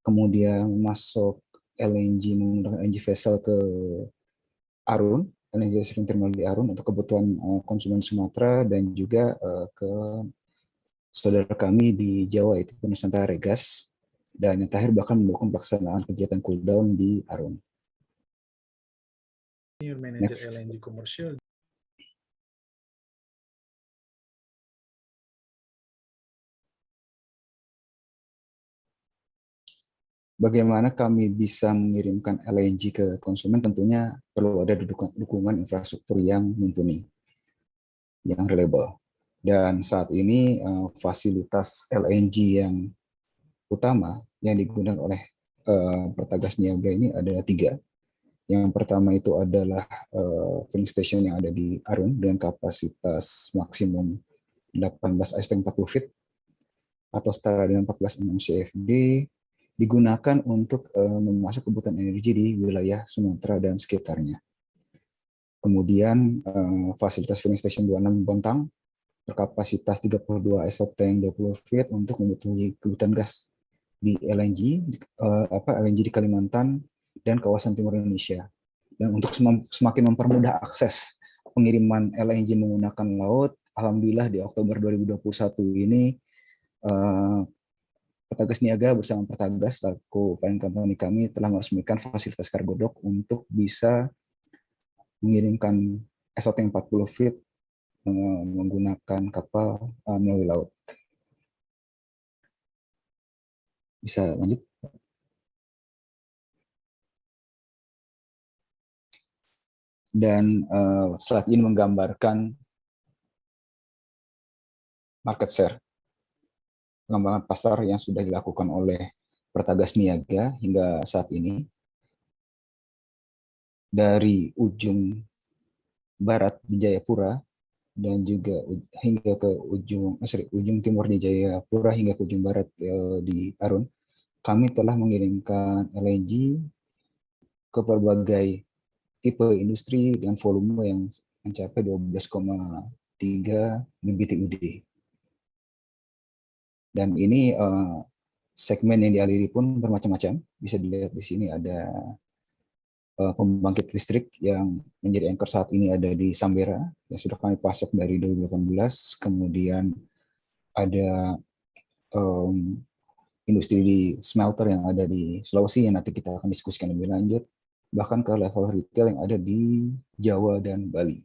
Speaker 6: kemudian masuk LNG menggunakan LNG vessel ke Arun, LNG receiving terminal di Arun untuk kebutuhan konsumen Sumatera dan juga ke saudara kami di Jawa itu Nusantara Regas, dan yang terakhir bahkan mendukung pelaksanaan kegiatan cool down di Arun.
Speaker 3: Manager
Speaker 6: Next.
Speaker 3: LNG komersial.
Speaker 6: Bagaimana kami bisa mengirimkan LNG ke konsumen, tentunya perlu ada dukungan infrastruktur yang mumpuni, yang reliable. Dan saat ini fasilitas LNG yang utama yang digunakan oleh Pertagas Niaga ini ada 3. Yang pertama itu adalah filling station yang ada di Arun dengan kapasitas maksimum 18 ice tank 40 feet atau setara dengan 14 CFD, digunakan untuk memasuk kebutuhan energi di wilayah Sumatera dan sekitarnya. Kemudian fasilitas filling station 26 Bontang berkapasitas 32 ISO tank 20 feet untuk memenuhi kebutuhan gas di LNG di Kalimantan dan kawasan timur Indonesia. Dan untuk semakin mempermudah akses pengiriman LNG menggunakan laut, alhamdulillah di Oktober 2021 ini Pertagas Niaga bersama Pertagas selaku parent company kami telah meresmikan fasilitas cargo dock untuk bisa mengirimkan SO tank 40 feet menggunakan kapal melalui laut. Bisa lanjut? Dan slide ini menggambarkan market share, pengembangan pasar yang sudah dilakukan oleh Pertagas Niaga hingga saat ini. Dari ujung barat di Jayapura dan juga hingga ke ujung timur di Jayapura hingga ke ujung barat di Arun, kami telah mengirimkan LNG ke berbagai tipe industri dengan volume yang mencapai 12,3 BTUD. Dan ini segmen yang dialiri pun bermacam-macam. Bisa dilihat di sini ada pembangkit listrik yang menjadi anchor saat ini ada di Sambera yang sudah kami pasok dari 2018. Kemudian ada industri di smelter yang ada di Sulawesi yang nanti kita akan diskusikan lebih lanjut, bahkan ke level retail yang ada di Jawa dan Bali.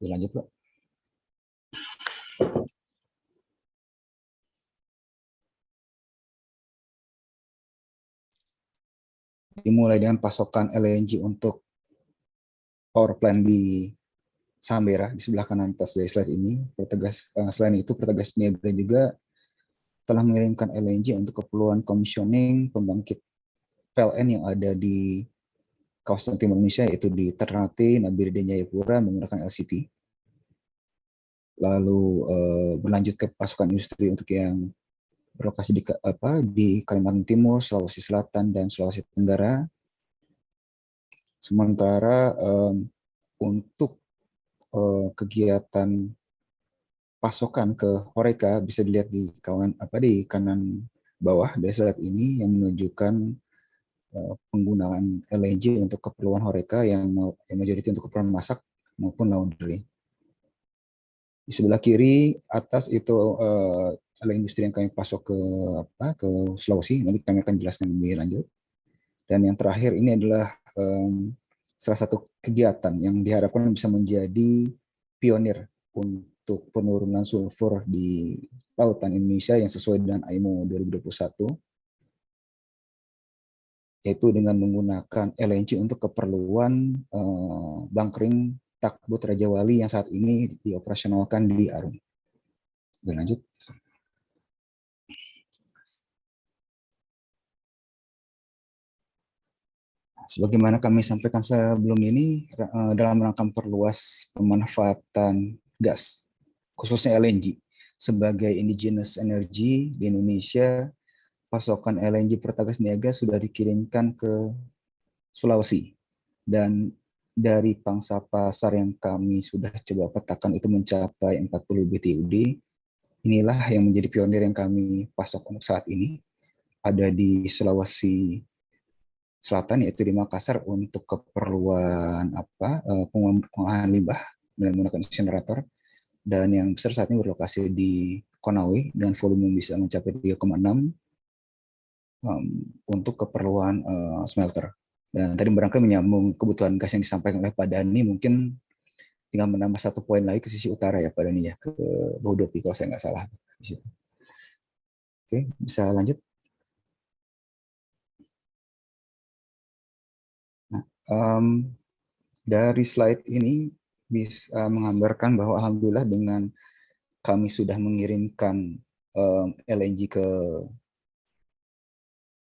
Speaker 6: Lanjut, Pak. Dimulai dengan pasokan LNG untuk power plant di Sambera di sebelah kanan atas dari slide ini. Selain itu, Pertegas Niaga juga telah mengirimkan LNG untuk keperluan commissioning pembangkit PLN yang ada di kawasan timur Indonesia, yaitu di Ternate, Nabire, dan Jayapura menggunakan LCT. Lalu berlanjut ke pasokan industri untuk yang berlokasi di Kalimantan Timur, Sulawesi Selatan, dan Sulawesi Tenggara. Sementara untuk kegiatan pasokan ke Horeca bisa dilihat di kanan bawah dari slide ini yang menunjukkan penggunaan LNG untuk keperluan Horeca yang majority untuk keperluan masak maupun laundry. Di sebelah kiri atas itu adalah industri yang kami pasok ke Sulawesi. Nanti kami akan jelaskan lebih lanjut. Dan yang terakhir ini adalah salah satu kegiatan yang diharapkan bisa menjadi pionir untuk penurunan sulfur di lautan Indonesia yang sesuai dengan IMO 2021, yaitu dengan menggunakan LNG untuk keperluan bunkering Takbut Raja Wali yang saat ini dioperasionalkan di Arun. Berlanjut. Sebagaimana kami sampaikan sebelum ini, dalam rangka memperluas pemanfaatan gas, khususnya LNG, sebagai indigenous energy di Indonesia, pasokan LNG Pertegas Niaga sudah dikirimkan ke Sulawesi. Dan dari pangsa pasar yang kami sudah coba petakan itu mencapai 40 BTUD. Inilah yang menjadi pionir yang kami pasok untuk saat ini. Ada di Sulawesi Selatan, yaitu di Makassar, untuk keperluan pengolahan limbah dengan menggunakan insinerator. Dan yang besar saat ini berlokasi di Konawe dengan volume bisa mencapai 3,6 untuk keperluan smelter. Dan tadi barangkali menyambung kebutuhan gas yang disampaikan oleh Pak Dhani, mungkin tinggal menambah satu poin lagi ke sisi utara ya Pak Dhani ya, ke Bodopi kalau saya nggak salah. Oke, bisa lanjut. Nah, dari slide ini bisa menggambarkan bahwa alhamdulillah dengan kami sudah mengirimkan LNG ke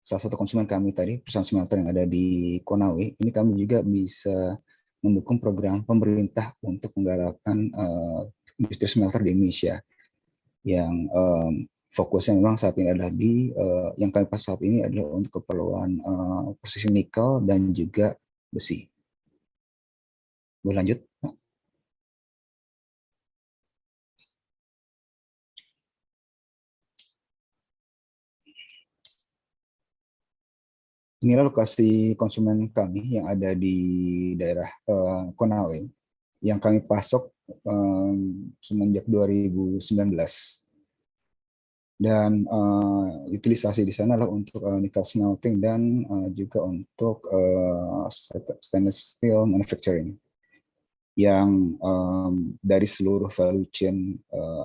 Speaker 6: salah satu konsumen kami tadi, perusahaan smelter yang ada di Konawe, ini kami juga bisa mendukung program pemerintah untuk menggalakkan industri smelter di Indonesia yang fokusnya memang saat ini adalah yang kami pas saat ini adalah untuk keperluan posisi nikel dan juga besi. Boleh lanjut? Inilah lokasi konsumen kami yang ada di daerah Konawe yang kami pasok semenjak 2019. Dan utilisasi di sana adalah untuk nikel smelting dan juga untuk stainless steel manufacturing yang dari seluruh value chain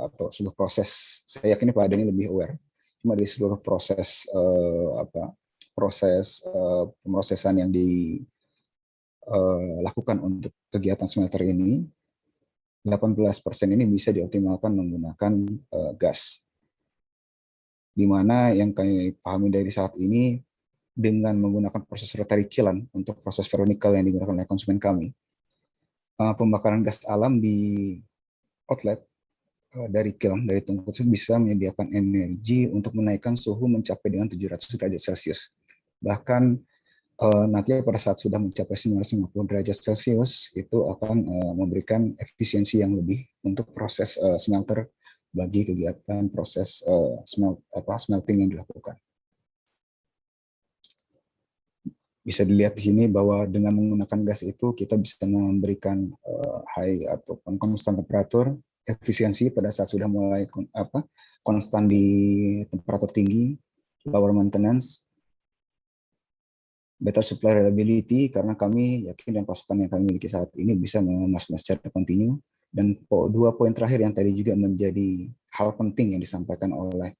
Speaker 6: atau seluruh proses, saya yakin Pak Dhani lebih aware, cuma dari seluruh proses pemrosesan yang dilakukan untuk kegiatan smelter ini, 18% ini bisa dioptimalkan menggunakan gas. Di mana yang kami pahami dari saat ini, dengan menggunakan proses rotary kiln untuk proses ferronikel yang digunakan oleh konsumen kami, pembakaran gas alam di outlet dari kiln, dari tungku tersebut bisa menyediakan energi untuk menaikkan suhu mencapai dengan 700 derajat Celcius. Bahkan nanti pada saat sudah mencapai 950 derajat Celcius, itu akan memberikan efisiensi yang lebih untuk proses smelter bagi kegiatan proses smelting yang dilakukan. bisa dilihat di sini bahwa dengan menggunakan gas itu kita bisa memberikan high ataupun konstan temperatur, efisiensi pada saat sudah mulai konstan di temperatur tinggi, lower maintenance, better supply reliability, karena kami yakin dan pasokan yang kami miliki saat ini bisa memasukkan secara kontinu. Dan dua poin terakhir yang tadi juga menjadi hal penting yang disampaikan oleh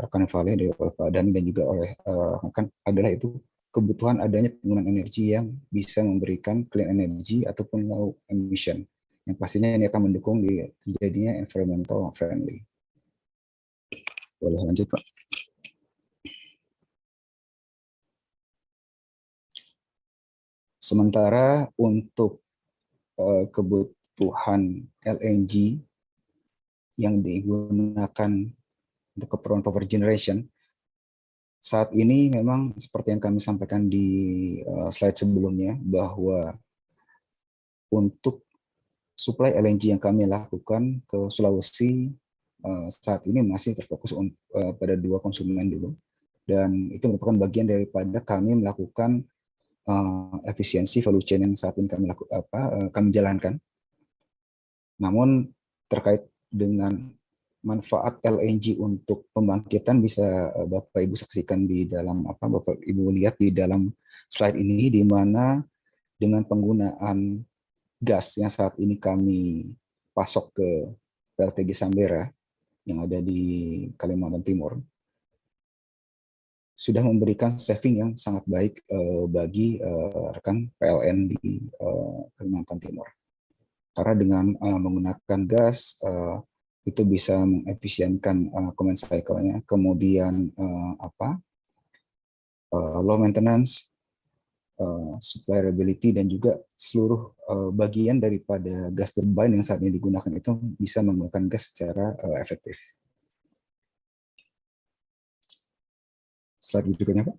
Speaker 6: rekan Vale dari Pak Dani dan juga oleh rekan adalah itu kebutuhan adanya penggunaan energi yang bisa memberikan clean energy ataupun low emission, yang pastinya ini akan mendukung di terjadinya environmental friendly. Boleh lanjut, Pak. Sementara untuk kebutuhan LNG yang digunakan untuk keperluan power generation, saat ini memang seperti yang kami sampaikan di slide sebelumnya, bahwa untuk suplai LNG yang kami lakukan ke Sulawesi saat ini masih terfokus pada 2 konsumen dulu, dan itu merupakan bagian daripada kami melakukan efisiensi value chain yang saat ini kami jalankan. Namun terkait dengan manfaat LNG untuk pembangkitan bisa Bapak Ibu saksikan di dalam Bapak Ibu lihat di dalam slide ini, di mana dengan penggunaan gas yang saat ini kami pasok ke PLTG Sambera yang ada di Kalimantan Timur sudah memberikan saving yang sangat baik bagi rekan PLN di Kalimantan Timur. Karena dengan menggunakan gas itu bisa mengefisienkan command cycle-nya, kemudian low maintenance, supply reliability, dan juga seluruh bagian daripada gas turbine yang saat ini digunakan itu bisa menggunakan gas secara efektif. Slide berikutnya, Pak.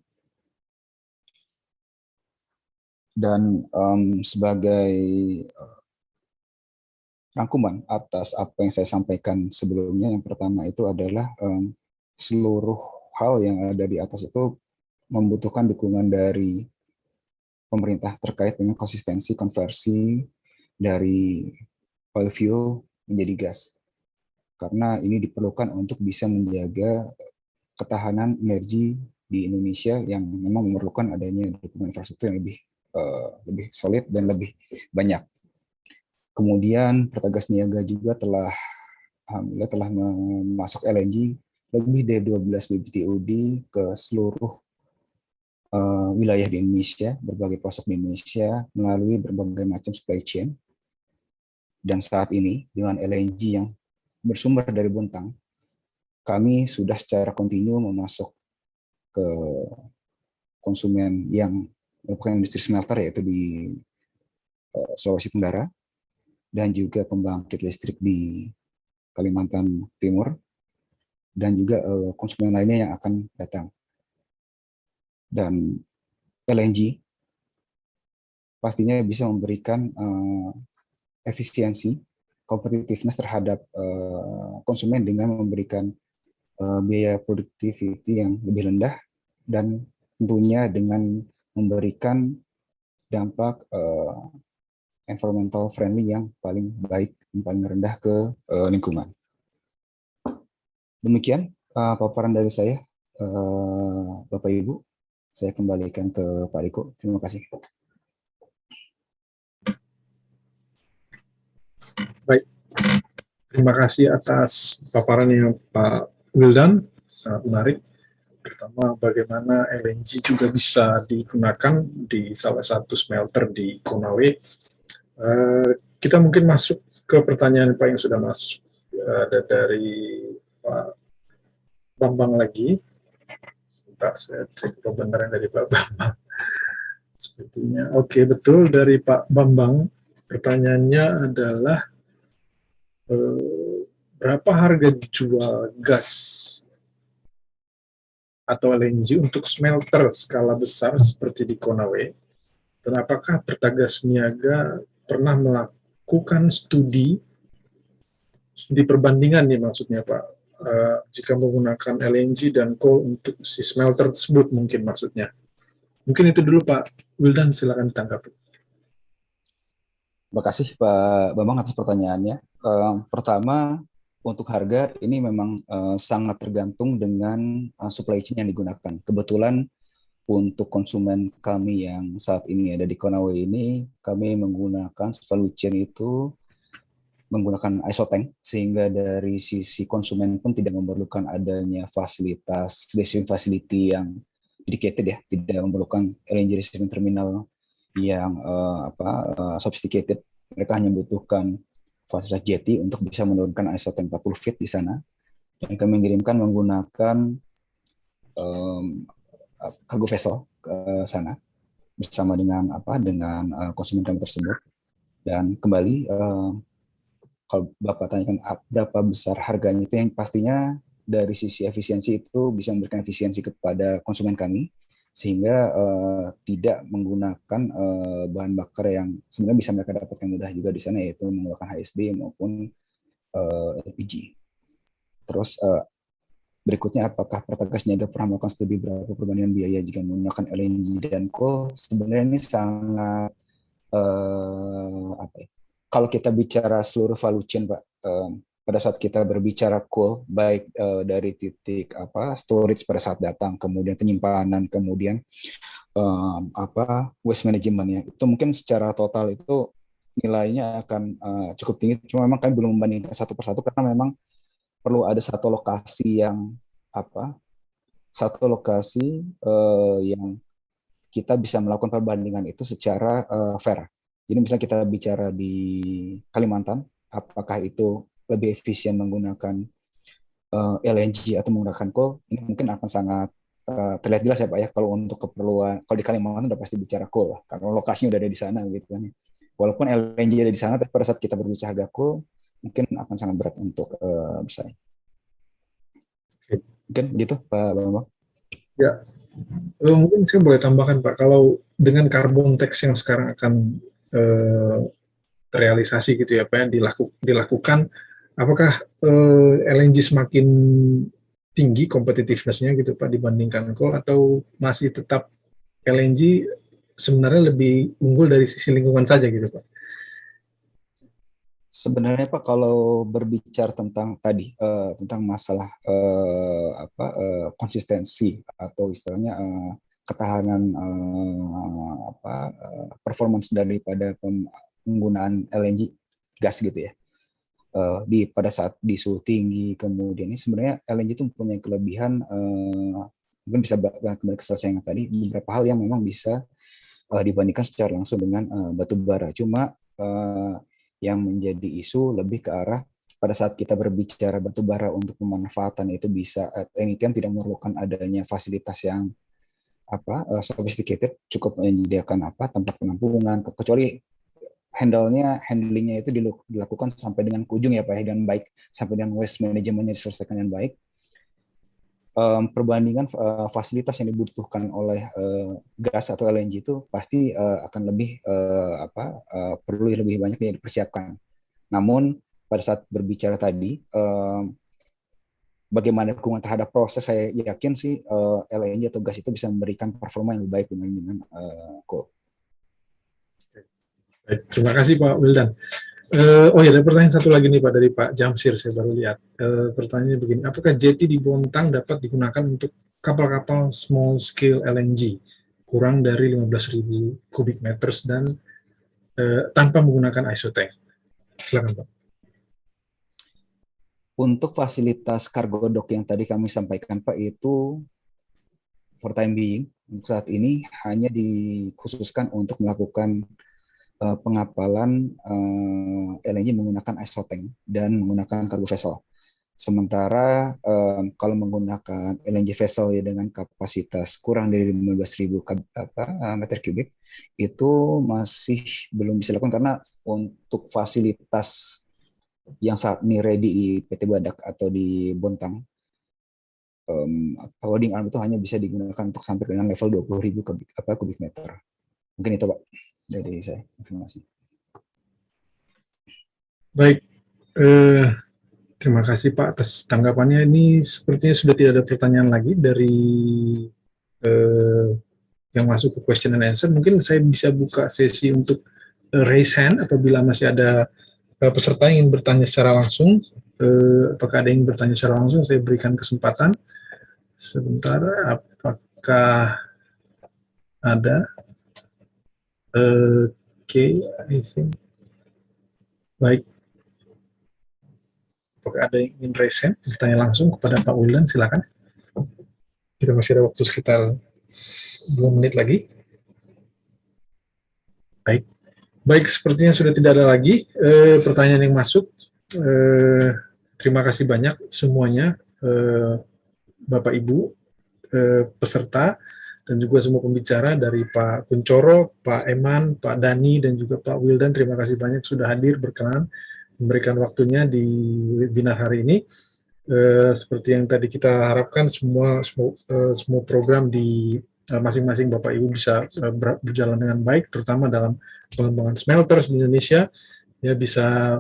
Speaker 6: Dan sebagai rangkuman atas apa yang saya sampaikan sebelumnya, yang pertama itu adalah seluruh hal yang ada di atas itu membutuhkan dukungan dari pemerintah terkait dengan konsistensi konversi dari oil fuel menjadi gas. Karena ini diperlukan untuk bisa menjaga ketahanan energi di Indonesia yang memang memerlukan adanya dukungan infrastruktur yang lebih solid dan lebih banyak. Kemudian Pertagas Niaga juga telah memasok LNG lebih dari 12 BBTUD ke seluruh wilayah di Indonesia, berbagai pelosok di Indonesia melalui berbagai macam supply chain. Dan saat ini dengan LNG yang bersumber dari Bontang, kami sudah secara kontinu memasok ke konsumen yang merupakan industri smelter, yaitu di Sulawesi Tenggara, dan juga pembangkit listrik di Kalimantan Timur, dan juga konsumen lainnya yang akan datang. Dan LNG pastinya bisa memberikan efisiensi, competitiveness terhadap konsumen dengan memberikan biaya productivity yang lebih rendah, dan tentunya dengan memberikan dampak environmental friendly yang paling baik, yang paling rendah ke lingkungan. Demikian paparan dari saya, Bapak Ibu. Saya kembalikan ke Pak Riko. Terima kasih.
Speaker 3: Baik, terima kasih atas paparannya Pak Wildan, sangat menarik. Pertama, bagaimana LNG juga bisa digunakan di salah satu smelter di Konawe. Kita mungkin masuk ke pertanyaan Pak yang sudah masuk. Ada dari Pak Bambang lagi. Sebentar, saya cek kebenaran dari Pak Bambang. Sepertinya, oke, betul, dari Pak Bambang. Pertanyaannya adalah, berapa harga jual gas atau LNG untuk smelter skala besar seperti di Konawe, dan apakah Pertagas Niaga pernah melakukan studi perbandingan nih maksudnya Pak, jika menggunakan LNG dan coal untuk si smelter tersebut mungkin maksudnya. Mungkin itu dulu Pak Wildan, silakan ditanggapi.
Speaker 6: Terima kasih Pak Bambang atas pertanyaannya. Pertama, untuk harga ini memang sangat tergantung dengan supply chain yang digunakan. Kebetulan untuk konsumen kami yang saat ini ada di Konawe ini, kami menggunakan value chain itu menggunakan isotank, sehingga dari sisi konsumen pun tidak memerlukan adanya fasilitas receiving facility yang dedicated ya, tidak memerlukan LNG receiving terminal yang sophisticated. Mereka hanya membutuhkan fasilitas jetty untuk bisa menurunkan isotank 40 feet di sana, dan kami mengirimkan menggunakan cargo vessel ke sana bersama dengan konsumen kami tersebut. Dan kembali kalau Bapak tanyakan berapa besar harganya, itu yang pastinya dari sisi efisiensi itu bisa memberikan efisiensi kepada konsumen kami, sehingga tidak menggunakan bahan bakar yang sebenarnya bisa mereka dapatkan mudah juga di sana, yaitu menggunakan HSD maupun LPG. Terus berikutnya, apakah Pertagas Niaga pernah melakukan studi berapa perbandingan biaya jika menggunakan LNG dan coal? Sebenarnya ini sangat kalau kita bicara seluruh value chain, Pak, pada saat kita berbicara coal, baik dari titik storage pada saat datang, kemudian penyimpanan, kemudian waste management-nya, itu mungkin secara total itu nilainya akan cukup tinggi. Cuma memang kami belum membandingkan satu persatu karena memang perlu ada satu lokasi yang yang kita bisa melakukan perbandingan itu secara fair. Jadi misalnya kita bicara di Kalimantan, apakah itu lebih efisien menggunakan LNG atau menggunakan coal? Ini mungkin akan sangat terlihat jelas ya Pak ya, kalau untuk keperluan, kalau di Kalimantan udah pasti bicara coal karena lokasinya udah ada di sana gitu kan. Walaupun LNG ada di sana, tapi pada saat kita berbicara harga coal, mungkin akan sangat berat untuk bersaing. Mungkin gitu Pak Bambang.
Speaker 3: Ya, mungkin saya boleh tambahkan Pak, kalau dengan carbon tax yang sekarang akan terrealisasi gitu ya Pak, dilakukan, apakah LNG semakin tinggi competitiveness-nya gitu Pak dibandingkan coal, atau masih tetap LNG sebenarnya lebih unggul dari sisi lingkungan saja gitu Pak?
Speaker 6: Sebenarnya Pak, kalau berbicara tentang tadi tentang masalah konsistensi atau istilahnya ketahanan performance daripada penggunaan LNG gas gitu ya, pada saat di suhu tinggi, kemudian ini sebenarnya LNG itu mempunyai kelebihan, mungkin bisa kembali ke selesai yang tadi, beberapa hal yang memang bisa dibandingkan secara langsung dengan batu bara. Cuma yang menjadi isu lebih ke arah pada saat kita berbicara batu bara untuk pemanfaatan itu bisa anytime tidak memerlukan adanya fasilitas yang sophisticated, cukup menyediakan tempat penampungan, kecuali handlingnya itu dilakukan sampai dengan ke ujung ya Pak, dengan baik, sampai dengan waste manajemennya diselesaikan dengan baik. Perbandingan fasilitas yang dibutuhkan oleh gas atau LNG itu pasti akan lebih perlu lebih banyak yang dipersiapkan. Namun pada saat berbicara tadi bagaimana dukungan terhadap proses, saya yakin sih LNG atau gas itu bisa memberikan performa yang lebih baik dengan coal.
Speaker 3: Baik, terima kasih Pak Wildan. Oh ya, ada pertanyaan satu lagi nih Pak dari Pak Jamsir, saya baru lihat. Pertanyaannya begini, apakah jetty di Bontang dapat digunakan untuk kapal-kapal small scale LNG kurang dari 15.000 kubik meters dan tanpa menggunakan isotank? Silakan Pak.
Speaker 6: Untuk fasilitas cargo dock yang tadi kami sampaikan Pak, itu for time being untuk saat ini hanya dikhususkan untuk melakukan pengapalan LNG menggunakan isotank dan menggunakan cargo vessel. Sementara kalau menggunakan LNG vessel ya dengan kapasitas kurang dari 15.000 meter kubik, itu masih belum bisa dilakukan karena untuk fasilitas yang saat ini ready di PT Badak atau di Bontang, loading arm itu hanya bisa digunakan untuk sampai dengan level 20.000 kubik meter. Mungkin itu Pak dari saya informasi.
Speaker 3: Baik, terima kasih Pak atas tanggapannya. Ini sepertinya sudah tidak ada pertanyaan lagi dari yang masuk ke question and answer. Mungkin saya bisa buka sesi untuk raise hand apabila masih ada peserta yang ingin bertanya secara langsung. Apakah ada yang bertanya secara langsung? Saya berikan kesempatan. Sebentar, apakah ada? Oke, I think. Baik. Apakah ada yang ingin raise hand, bertanya langsung kepada Pak Wildan, silakan. Kita masih ada waktu sekitar 2 menit lagi. Baik, sepertinya sudah tidak ada lagi pertanyaan yang masuk. Terima kasih banyak semuanya, Bapak Ibu, peserta, dan juga semua pembicara dari Pak Kuncoro, Pak Eman, Pak Dani, dan juga Pak Wildan. Terima kasih banyak sudah hadir, berkenan memberikan waktunya di webinar hari ini. Seperti yang tadi kita harapkan, semua program di masing-masing Bapak Ibu bisa berjalan dengan baik, terutama dalam pengembangan smelters di Indonesia, ya bisa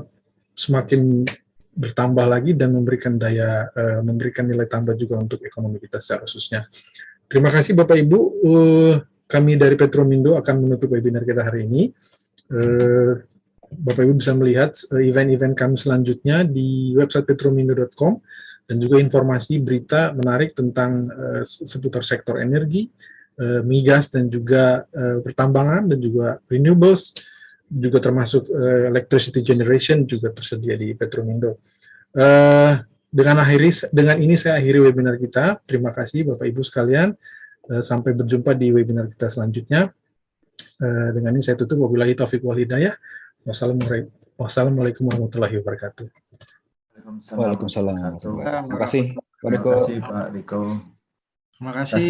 Speaker 3: semakin bertambah lagi dan memberikan nilai tambah juga untuk ekonomi kita secara khususnya. Terima kasih Bapak Ibu. Kami dari Petromindo akan menutup webinar kita hari ini. Bapak Ibu bisa melihat event-event kami selanjutnya di website petromindo.com, dan juga informasi berita menarik tentang seputar sektor energi, migas, dan juga pertambangan, dan juga renewables, juga termasuk electricity generation juga tersedia di Petromindo. Dengan ini saya akhiri webinar kita. Terima kasih Bapak Ibu sekalian. Sampai berjumpa di webinar kita selanjutnya. Dengan ini saya tutup. Wabillahi taufiq wal hidayah. Wassalamualaikum warahmatullahi wabarakatuh.
Speaker 6: Waalaikumsalam. Terima kasih, Pak
Speaker 5: Terima
Speaker 6: Riko.
Speaker 5: kasih Pak Riko.
Speaker 2: Terima kasih.